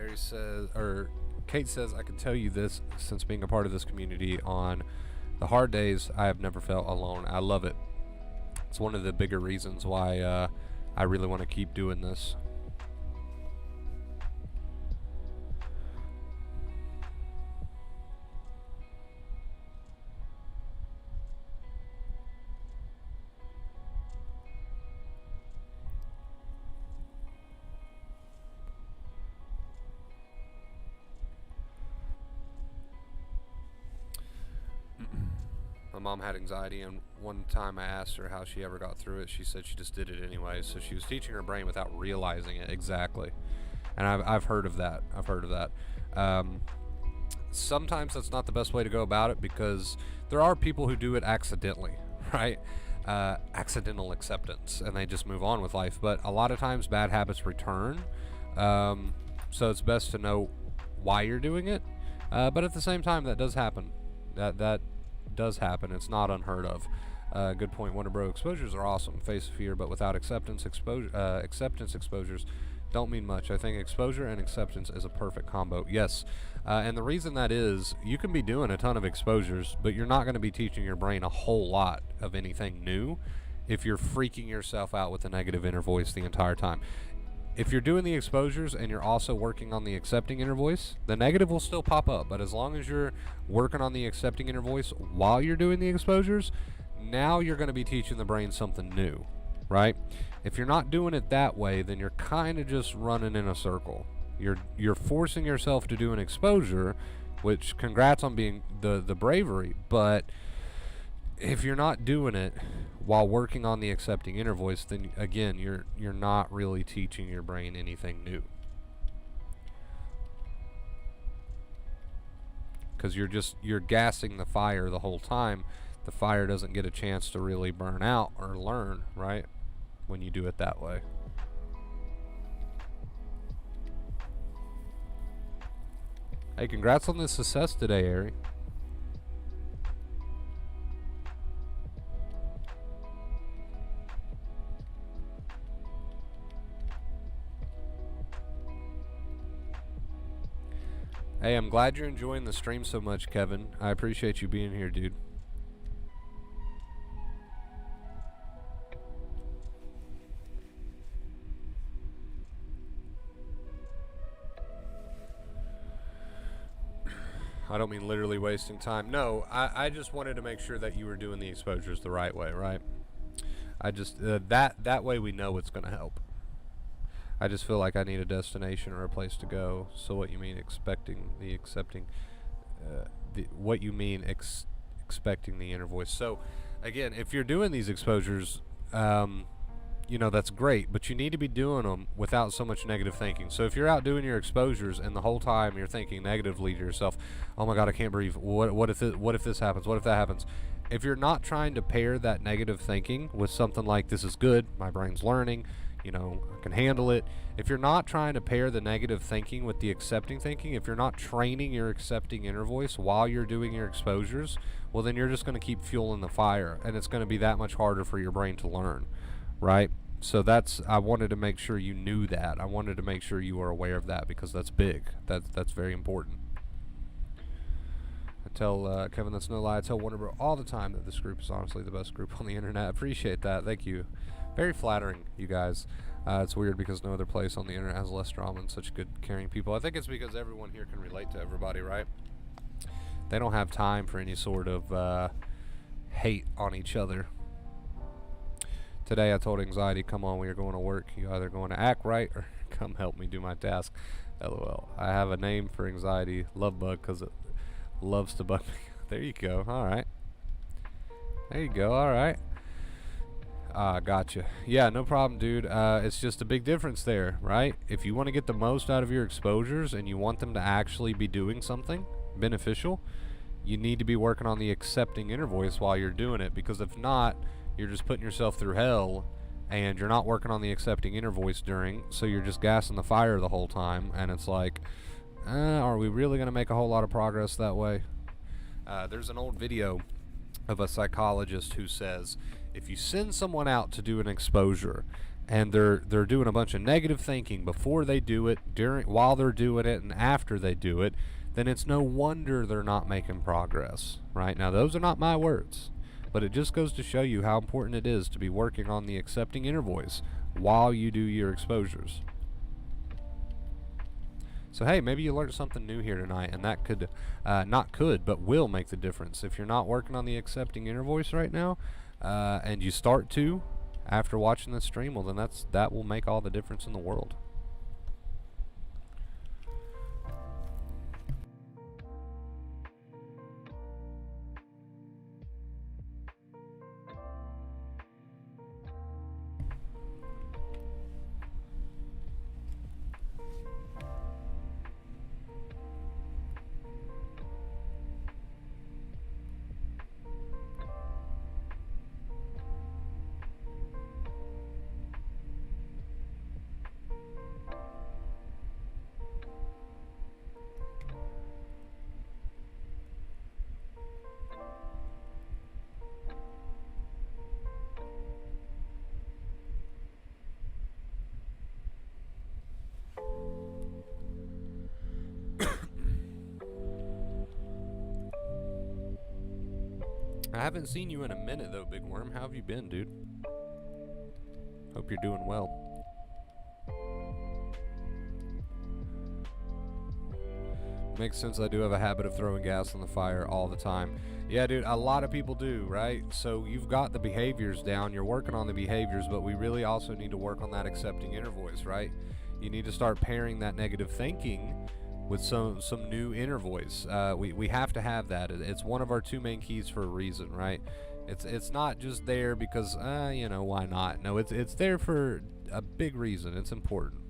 Aries says, or Kate says, I can tell you this since being a part of this community. On the hard days, I have never felt alone. I love it. It's one of the bigger reasons why I really want to keep doing this. My mom had anxiety, and one time I asked her how she ever got through it. She said she just did it anyway. So she was teaching her brain without realizing it. Exactly. And I've heard of that. I've heard of that. Sometimes that's not the best way to go about it, because there are people who do it accidentally, right? Accidental acceptance, and they just move on with life. But a lot of times bad habits return. So it's best to know why you're doing it. But at the same time, that does happen. That does happen. It's not unheard of. Good point, Wonder Bro. Exposures are awesome. Face of fear, but without acceptance, exposures don't mean much. I think exposure and acceptance is a perfect combo. Yes, and the reason that is, you can be doing a ton of exposures, but you're not going to be teaching your brain a whole lot of anything new if you're freaking yourself out with the negative inner voice the entire time. If you're doing the exposures and you're also working on the accepting inner voice, the negative will still pop up. But as long as you're working on the accepting inner voice while you're doing the exposures, now you're going to be teaching the brain something new, right? If you're not doing it that way, then you're kind of just running in a circle. You're forcing yourself to do an exposure, which congrats on being the bravery, but if you're not doing it while working on the accepting inner voice, then again, you're not really teaching your brain anything new, because you're gassing the fire the whole time. The fire doesn't get a chance to really burn out or learn, right, when you do it that way. Hey, congrats on the success today, Ari. Hey, I'm glad you're enjoying the stream so much, Kevin. I appreciate you being here, dude. I don't mean literally wasting time. No, I just wanted to make sure that you were doing the exposures the right way, right? I just, that way we know it's going to help. I just feel like I need a destination or a place to go. So what you mean expecting the accepting, what you mean expecting the inner voice. So again, if you're doing these exposures, you know, that's great, but you need to be doing them without so much negative thinking. So if you're out doing your exposures and the whole time you're thinking negatively to yourself, oh my God, I can't breathe. What if this happens? What if that happens? If you're not trying to pair that negative thinking with something like, this is good, my brain's learning, you know, I can handle it. If you're not trying to pair the negative thinking with the accepting thinking, if you're not training your accepting inner voice while you're doing your exposures, well, then you're just going to keep fueling the fire, and it's going to be that much harder for your brain to learn, right? So I wanted to make sure you knew that. I wanted to make sure you were aware of that, because that's big. That's very important. I tell Kevin, that's no lie. I tell Wonder Bro all the time that this group is honestly the best group on the internet. I appreciate that. Thank you. Very flattering, you guys. It's weird because no other place on the internet has less drama and such good, caring people. I think it's because everyone here can relate to everybody, right? They don't have time for any sort of hate on each other. Today I told anxiety, come on, we are going to work. You either going to act right or come help me do my task. LOL. I have a name for anxiety, love bug, because it loves to bug me. There you go. All right. There you go. All right. Gotcha. Yeah, no problem, dude. It's just a big difference there, right? If you want to get the most out of your exposures and you want them to actually be doing something beneficial, you need to be working on the accepting inner voice while you're doing it, because if not, you're just putting yourself through hell and you're not working on the accepting inner voice during, so you're just gassing the fire the whole time, and it's like, are we really going to make a whole lot of progress that way? There's an old video of a psychologist who says, if you send someone out to do an exposure and they're doing a bunch of negative thinking before they do it, while they're doing it, and after they do it, then it's no wonder they're not making progress, right? Now, those are not my words, but it just goes to show you how important it is to be working on the accepting inner voice while you do your exposures. So hey, maybe you learned something new here tonight, and that could, but will make the difference. If you're not working on the accepting inner voice right now, and you start to after watching this stream, well then that will make all the difference in the world. I haven't seen you in a minute though, Big Worm. How have you been, dude? Hope you're doing well. Makes sense. I do have a habit of throwing gas on the fire all the time. Yeah, dude, a lot of people do, right? So you've got the behaviors down, you're working on the behaviors, but we really also need to work on that accepting inner voice, right? You need to start pairing that negative thinking with some new inner voice. We have to have that. It's one of our two main keys for a reason, right? It's not just there because why not? No, it's there for a big reason. It's important.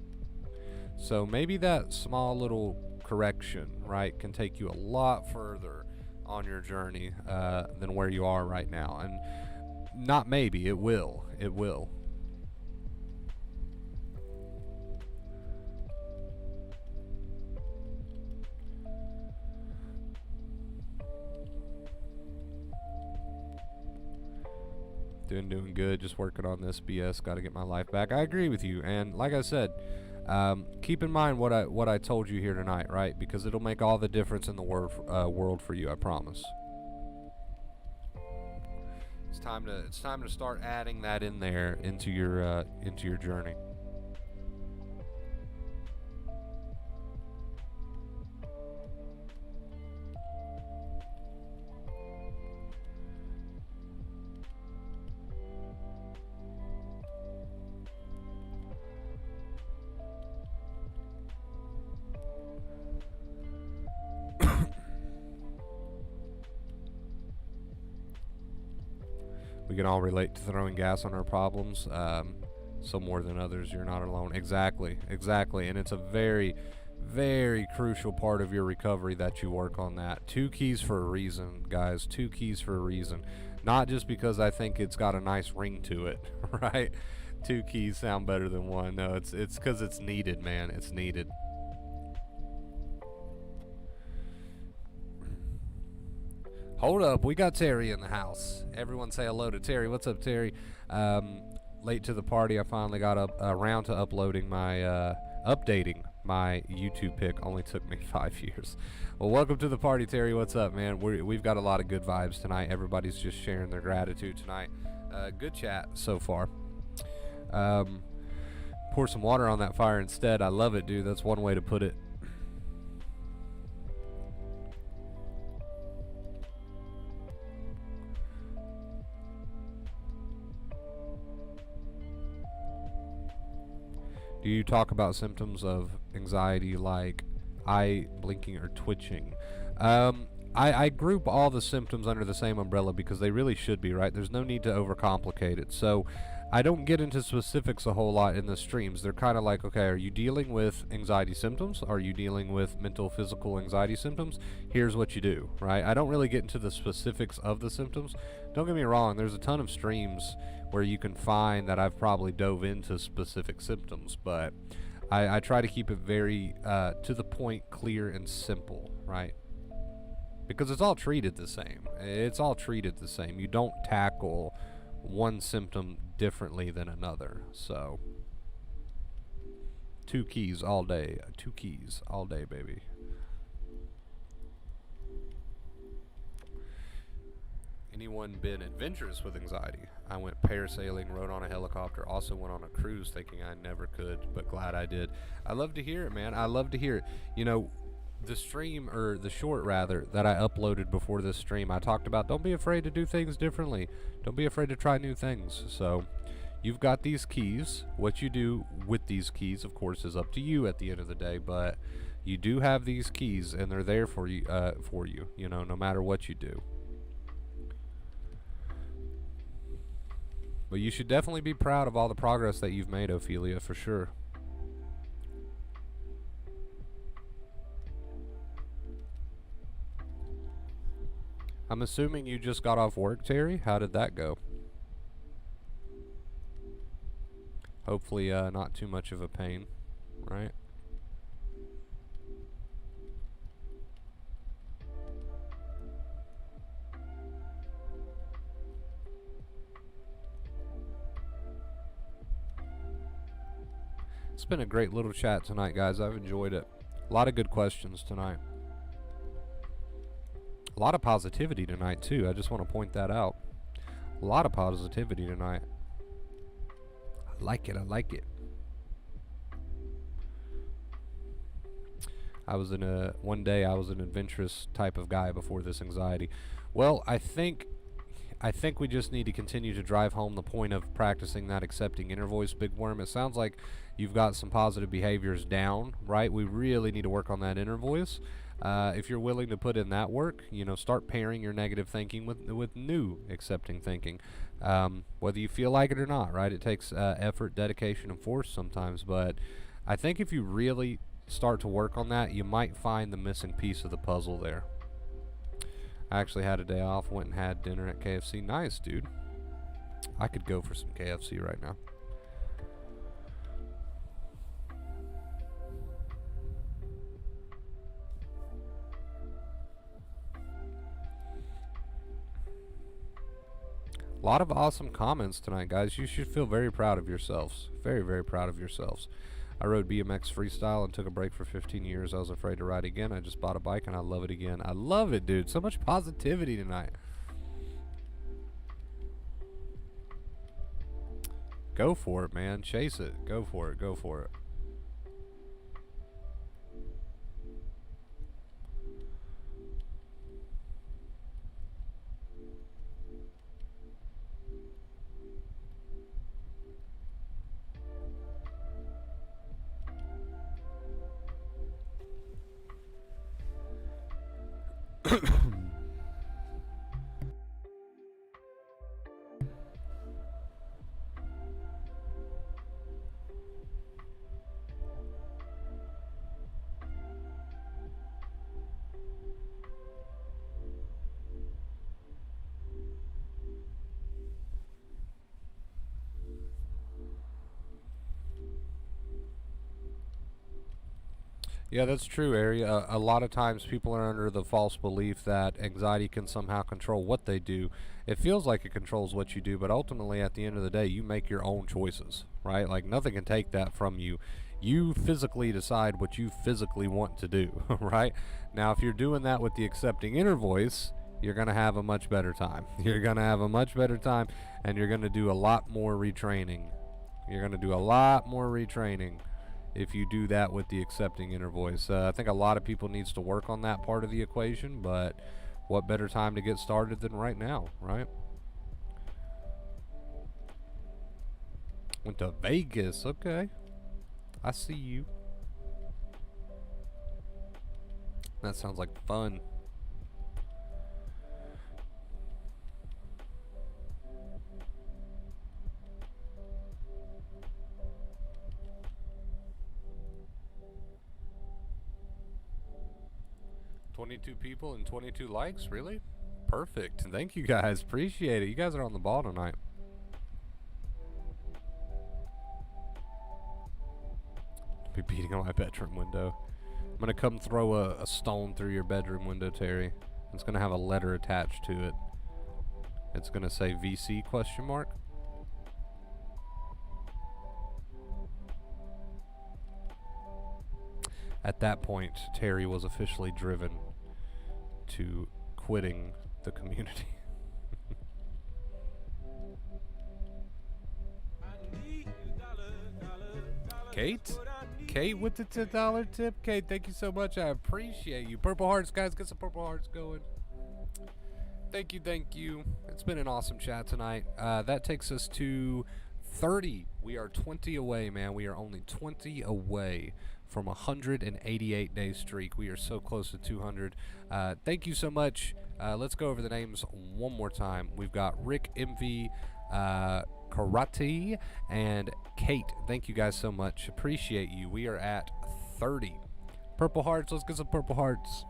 So maybe that small little correction, right, can take you a lot further on your journey than where you are right now. And not maybe, it will. It will. Doing good, just working on this BS, gotta get my life back. I agree with you, and like I said, keep in mind what I told you here tonight, right? Because it'll make all the difference in the world for you, I promise. It's time to start adding that in there into your journey. We can all relate to throwing gas on our problems, some more than others. You're not alone. Exactly. And it's a very, very crucial part of your recovery that you work on that. 2 keys for a reason, guys. 2 keys for a reason. Not just because I think it's got a nice ring to it, right? 2 keys sound better than 1. No, it's because it's needed, man. It's needed. Hold up, we got Terry in the house. Everyone say hello to Terry. What's up, Terry? Late to the party. I finally got around to updating my YouTube pic. Only took me 5 years. Well, welcome to the party, Terry. What's up, man? We've got a lot of good vibes tonight. Everybody's just sharing their gratitude tonight. Good chat so far. Pour some water on that fire instead. I love it, dude. That's one way to put it. Do you talk about symptoms of anxiety like eye blinking or twitching? I group all the symptoms under the same umbrella because they really should be, right? There's no need to overcomplicate it. So I don't get into specifics a whole lot in the streams. They're kind of like, okay, are you dealing with anxiety symptoms? Are you dealing with mental, physical anxiety symptoms? Here's what you do, right? I don't really get into the specifics of the symptoms. Don't get me wrong, there's a ton of streams where you can find that I've probably dove into specific symptoms, but I try to keep it very to the point, clear, and simple, right? Because it's all treated the same. It's all treated the same. You don't tackle one symptom differently than another. So, 2 keys all day. 2 keys all day, baby. Anyone been adventurous with anxiety? I went parasailing, rode on a helicopter, also went on a cruise thinking I never could, but glad I did. I love to hear it, man. I love to hear it. You know, the stream, or the short rather, that I uploaded before this stream, I talked about don't be afraid to do things differently. Don't be afraid to try new things. So you've got these keys. What you do with these keys, of course, is up to you at the end of the day, but you do have these keys and they're there for you, you know, no matter what you do. But you should definitely be proud of all the progress that you've made, Ophelia, for sure. I'm assuming you just got off work, Terry. How did that go? Hopefully not too much of a pain, right? It's been a great little chat tonight, guys. I've enjoyed it. A lot of good questions tonight. A lot of positivity tonight, too. I just want to point that out. A lot of positivity tonight. I like it. I like it. One day I was an adventurous type of guy before this anxiety. Well, I think we just need to continue to drive home the point of practicing that accepting inner voice, Big Worm. It sounds like you've got some positive behaviors down, right? We really need to work on that inner voice. If you're willing to put in that work, you know, start pairing your negative thinking with new accepting thinking, whether you feel like it or not, right? It takes effort, dedication, and force sometimes, but I think if you really start to work on that, you might find the missing piece of the puzzle there. I actually had a day off, went and had dinner at KFC. Nice, dude. I could go for some KFC right now. A lot of awesome comments tonight, guys. You should feel very proud of yourselves. Very, very proud of yourselves. I rode BMX freestyle and took a break for 15 years. I was afraid to ride again. I just bought a bike and I love it again. I love it, dude. So much positivity tonight. Go for it, man. Chase it. Go for it. Go for it. Yeah, that's true, Ari. A lot of times people are under the false belief that anxiety can somehow control what they do. It feels like it controls what you do, but ultimately at the end of the day, you make your own choices, right? Like nothing can take that from you. You physically decide what you physically want to do, right? Now, if you're doing that with the accepting inner voice, you're going to have a much better time. You're going to have a much better time, and you're going to do a lot more retraining You're going to do a lot more retraining if you do that with the accepting inner voice. I think a lot of people needs to work on that part of the equation, but what better time to get started than right now, right? Went to Vegas. Okay. I see you. That sounds like fun. $22 people and 22 likes? Really? Perfect. Thank you guys. Appreciate it. You guys are on the ball tonight. Be beating on my bedroom window. I'm gonna come throw a stone through your bedroom window, Terry. It's gonna have a letter attached to it. It's gonna say VC question mark. At that point, Terry was officially driven to quitting the community. Kate? Kate with the $10 tip. Kate, thank you so much. I appreciate you. Purple hearts, guys. Get some purple hearts going. Thank you, thank you. It's been an awesome chat tonight. That takes us to 30. We are 20 away, man. We are only 20 away from a 188-day streak. We are so close to 200. Thank you so much. Let's go over the names one more time. We've got Rick, MV, Karate, and Kate. Thank you guys so much. Appreciate you. We are at 30. Purple hearts. Let's get some purple hearts.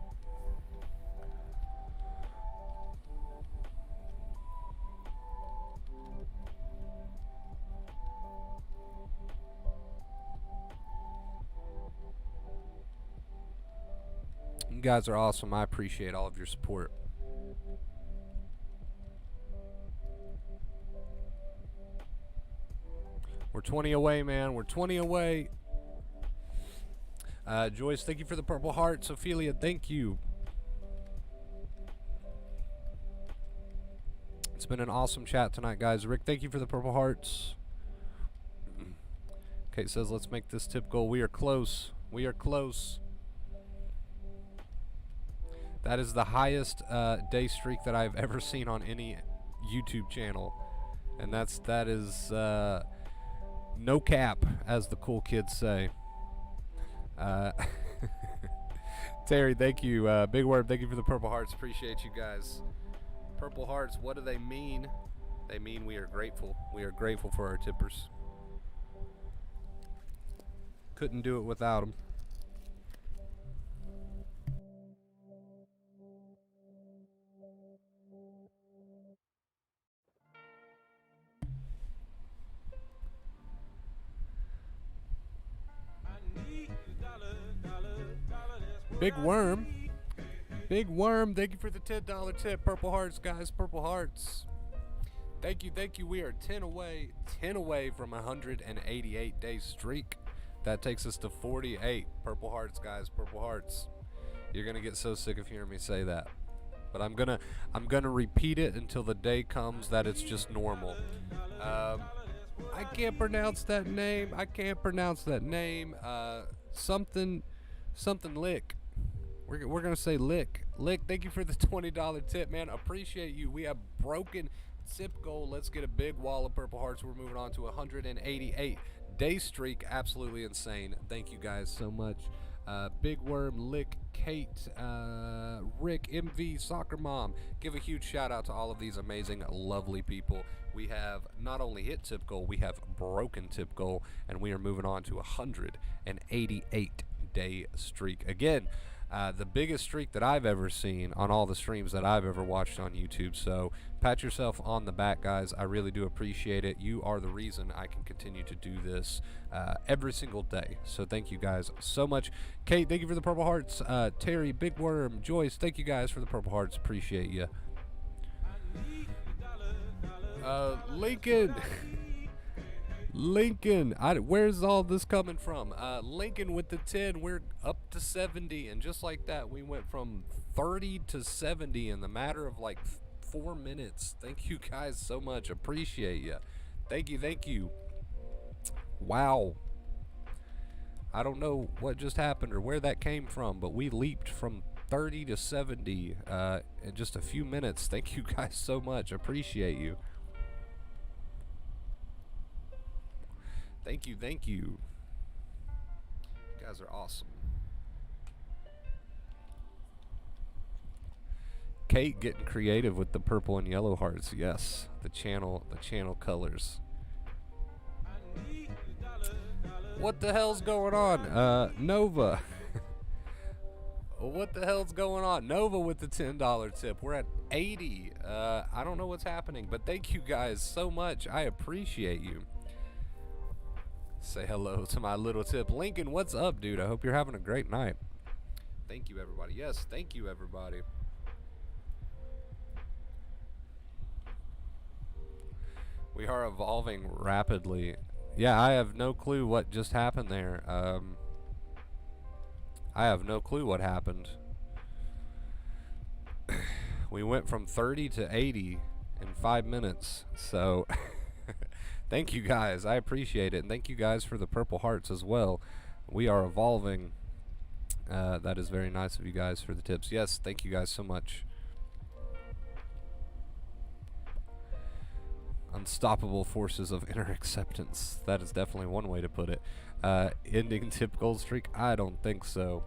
You guys are awesome. I appreciate all of your support. We're 20 away, man. We're 20 away. Joyce, thank you for the purple hearts. Ophelia, thank you. It's been an awesome chat tonight, guys. Rick, thank you for the purple hearts. Kate says, let's make this tip goal. We are close. We are close. That is the highest day streak that I've ever seen on any YouTube channel. And that is no cap, as the cool kids say. Terry, thank you. Big Word, thank you for the purple hearts. Appreciate you guys. Purple hearts, what do they mean? They mean we are grateful. We are grateful for our tippers. Couldn't do it without them. Big Worm. Big Worm, thank you for the $10 tip. Purple hearts, guys. Purple hearts. Thank you, thank you. We are 10 away from a 188-day streak. That takes us to 48. Purple hearts, guys. Purple hearts. You're gonna get so sick of hearing me say that, but I'm gonna repeat it until the day comes that it's just normal. I can't pronounce that name. Something lick. We're gonna say lick. Lick, thank you for the $20 tip, man. Appreciate you. We have broken tip goal. Let's get a big wall of purple hearts. We're moving on to a 188-day streak. Absolutely insane. Thank you guys so much. Big Worm, Lick, Kate, Rick, MV, Soccer Mom. Give a huge shout out to all of these amazing, lovely people. We have not only hit tip goal, we have broken tip goal, and we are moving on to a 188-day streak. Again, the biggest streak that I've ever seen on all the streams that I've ever watched on YouTube. So pat yourself on the back, guys. I really do appreciate it. You are the reason I can continue to do this every single day. So thank you guys so much. Kate, thank you for the purple hearts. Terry, Big Worm, Joyce, thank you guys for the purple hearts. Appreciate you. Lincoln. Lincoln, where's all this coming from? Lincoln with the 10, we're up to 70, and just like that, we went from 30 to 70 in the matter of like 4 minutes. Thank you guys so much. Appreciate you. Thank you. Wow. I don't know what just happened or where that came from, but we leaped from 30 to 70 in just a few minutes. Thank you guys so much. Appreciate you. Thank you, thank you. You guys are awesome. Kate getting creative with the purple and yellow hearts. Yes, the channel colors. What the hell's going on? Nova. What the hell's going on? Nova with the $10 tip. We're at 80. I don't know what's happening, but thank you guys so much. I appreciate you. Say hello to my little tip. Lincoln, what's up, dude? I hope you're having a great night. Thank you, everybody. Yes, thank you, everybody. We are evolving rapidly. Yeah, I have no clue what just happened there. I have no clue what happened. We went from 30 to 80 in 5 minutes. So thank you guys. I appreciate it. And thank you guys for the purple hearts as well. We are evolving. That is very nice of you guys for the tips. Yes, thank you guys so much. Unstoppable forces of inner acceptance. That is definitely one way to put it. Ending tip gold streak? I don't think so.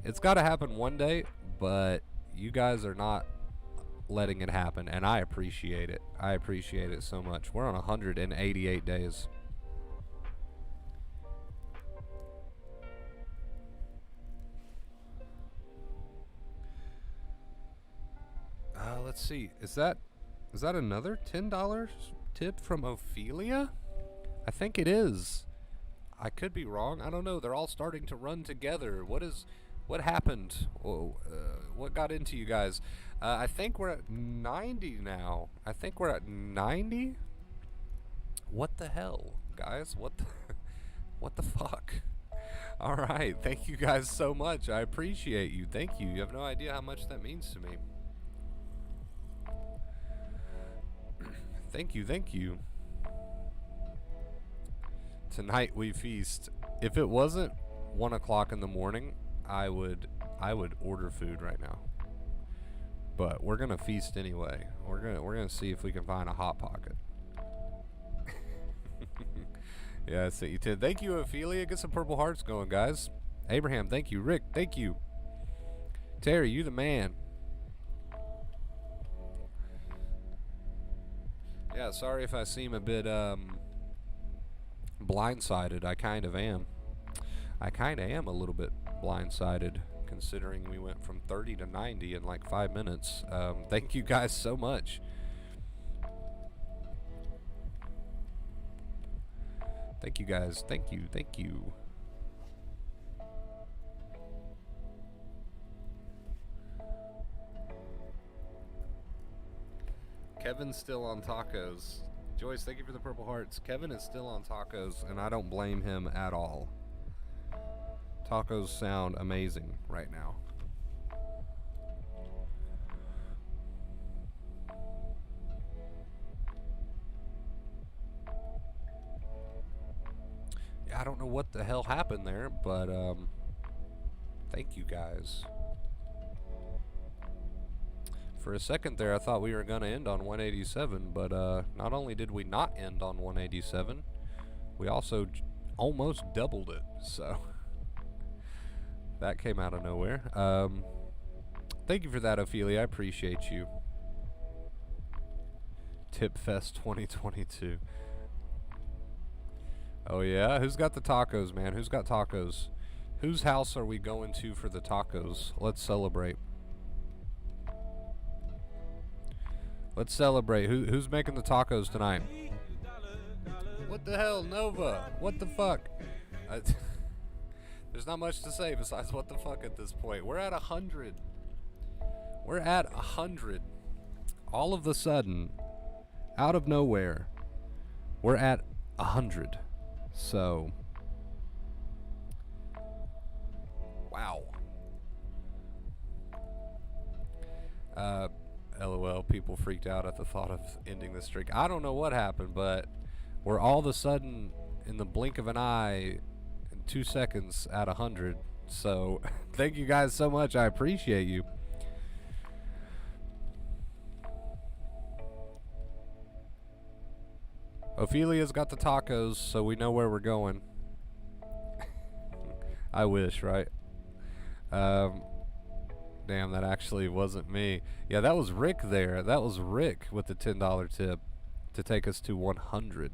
It's got to happen one day, but you guys are not letting it happen, and I appreciate it. I appreciate it so much. We're on 188 days. Let's see. Is that another $10 tip from Ophelia? I think it is. I could be wrong. I don't know. They're all starting to run together. What happened? What got into you guys? I think we're at 90 now. I think we're at 90. What the hell, guys? What the fuck? All right. Thank you guys so much. I appreciate you. Thank you. You have no idea how much that means to me. Thank you, thank you. Tonight we feast. If it wasn't 1 o'clock in the morning, I would order food right now. But we're gonna feast anyway. We're gonna see if we can find a hot pocket. Yeah, I sent you 10. Thank you, Ophelia. Get some purple hearts going, guys. Abraham, thank you. Rick, thank you. Terry, you the man. Yeah, sorry if I seem a bit blindsided. I kind of am. I kind of am a little bit blindsided, considering we went from 30 to 90 in like 5 minutes. Thank you guys so much. Thank you guys. Thank you. Thank you. Kevin's still on tacos. Joyce, thank you for the purple hearts. Kevin is still on tacos, and I don't blame him at all. Tacos sound amazing right now. Yeah, I don't know what the hell happened there, but thank you guys. For a second there, I thought we were going to end on 187, but not only did we not end on 187, we also almost doubled it, so that came out of nowhere. Thank you for that, Ophelia. I appreciate you. Tip Fest 2022. Oh yeah? Who's got the tacos, man? Who's got tacos? Whose house are we going to for the tacos? Let's celebrate. Let's celebrate. Who's making the tacos tonight? What the hell, Nova? What the fuck? There's not much to say besides what the fuck at this point. We're at 100. We're at 100. All of a sudden, out of nowhere, we're at 100. So, wow. LOL, people freaked out at the thought of ending the streak. I don't know what happened, but we're all of a sudden in the blink of an eye, in 2 seconds at 100. So thank you guys so much. I appreciate you. Ophelia's got the tacos, so we know where we're going. I wish, right? Damn, that actually wasn't me. Yeah, that was Rick there. That was Rick with the $10 tip to take us to 100.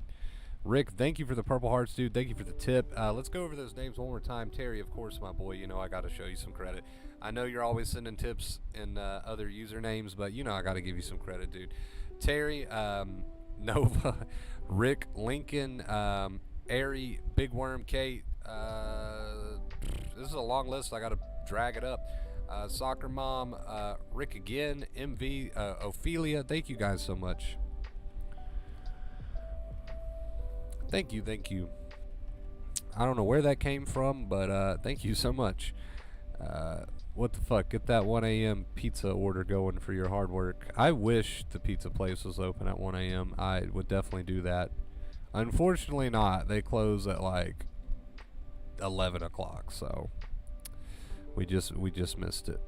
Rick, thank you for the purple hearts, dude. Thank you for the tip. Let's go over those names one more time. Terry, of course, my boy. You know I got to show you some credit. I know you're always sending tips in other usernames, but you know I got to give you some credit, dude. Terry, Nova, Rick, Lincoln, Airy, Big Worm, Kate. This is a long list. I got to drag it up. Soccer Mom, Rick again, MV, Ophelia. Thank you guys so much. Thank you, thank you. I don't know where that came from, but thank you so much. What the fuck? Get that 1 a.m. pizza order going for your hard work. I wish the pizza place was open at 1 a.m. I would definitely do that. Unfortunately not. They close at like 11 o'clock, so we just missed it.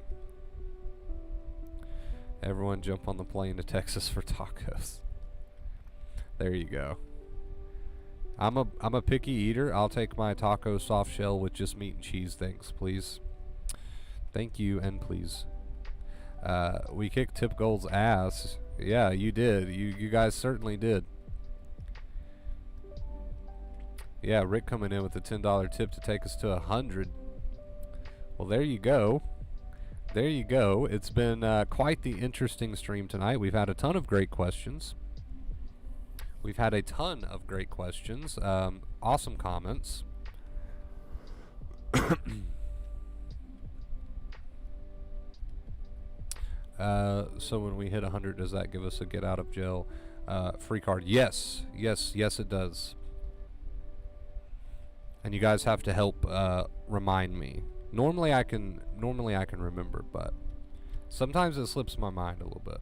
Everyone jump on the plane to Texas for tacos. There you go. I'm a picky eater. I'll take my taco soft shell with just meat and cheese, thanks, please. Thank you and please. We kicked Tip Gold's ass. Yeah, you did. You guys certainly did. Yeah, Rick coming in with a $10 tip to take us to 100. Well, there you go. There you go. It's been quite the interesting stream tonight. We've had a ton of great questions. We've had a ton of great questions. Awesome comments. So when we hit 100, does that give us a get out of jail free card? Yes, yes, yes, it does. And you guys have to help remind me. Normally I can remember, but sometimes it slips my mind a little bit.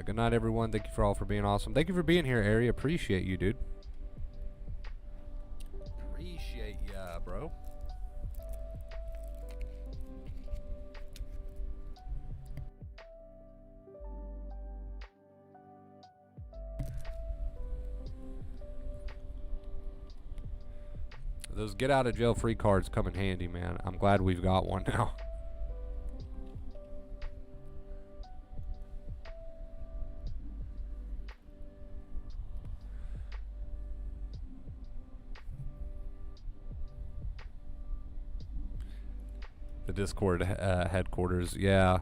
Good night, everyone. Thank you for all for being awesome. Thank you for being here, Ari. Appreciate you, dude. Appreciate ya, bro. Those get out of jail free cards come in handy, man. I'm glad we've got one now. The Discord headquarters, yeah.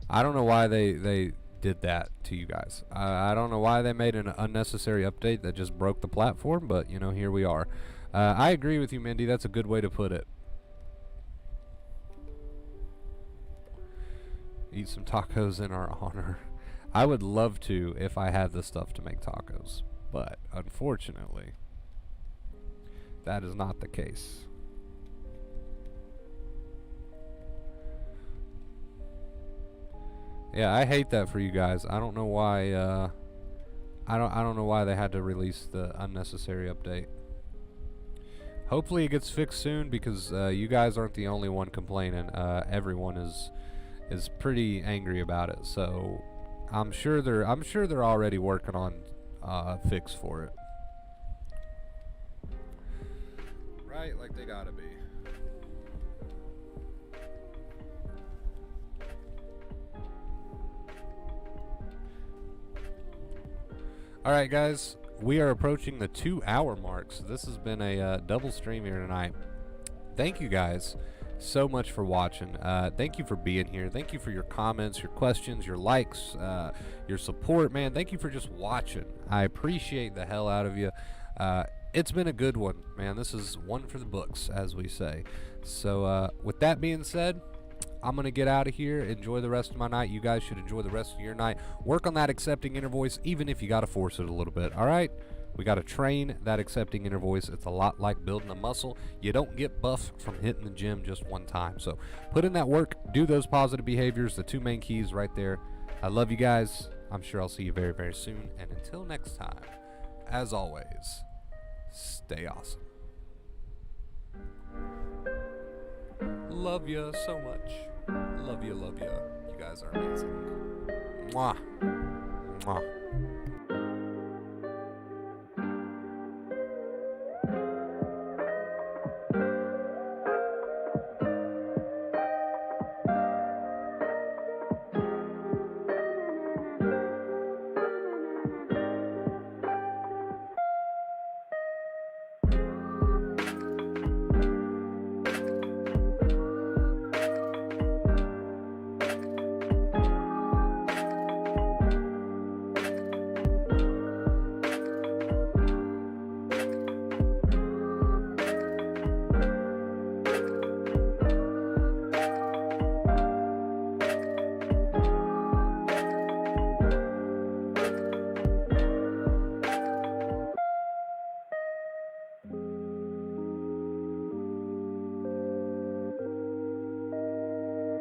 I don't know why they did that to you guys. I don't know why they made an unnecessary update that just broke the platform, but you know, here we are. I agree with you, Mindy. That's a good way to put it. Eat some tacos in our honor. I would love to if I had the stuff to make tacos, but unfortunately, that is not the case. Yeah, I hate that for you guys. I don't know why. I don't know why they had to release the unnecessary update. Hopefully it gets fixed soon, because you guys aren't the only one complaining. Everyone is pretty angry about it. So I'm sure they're already working on a fix for it. Right, like they gotta be. Alright guys, we are approaching the 2-hour mark, so this has been a double stream here tonight. Thank you guys so much for watching. Thank you for being here. Thank you for your comments, your questions, your likes, your support, man. Thank you for just watching. I appreciate the hell out of you. It's been a good one, man. This is one for the books, as we say. So with that being said, I'm going to get out of here. Enjoy the rest of my night. You guys should enjoy the rest of your night. Work on that accepting inner voice, even if you got to force it a little bit. All right? We got to train that accepting inner voice. It's a lot like building a muscle. You don't get buff from hitting the gym just one time. So put in that work. Do those positive behaviors. The 2 main keys right there. I love you guys. I'm sure I'll see you very, very soon. And until next time, as always, stay awesome. Love ya so much. Love ya, love ya. You guys are amazing. Mwah. Mwah.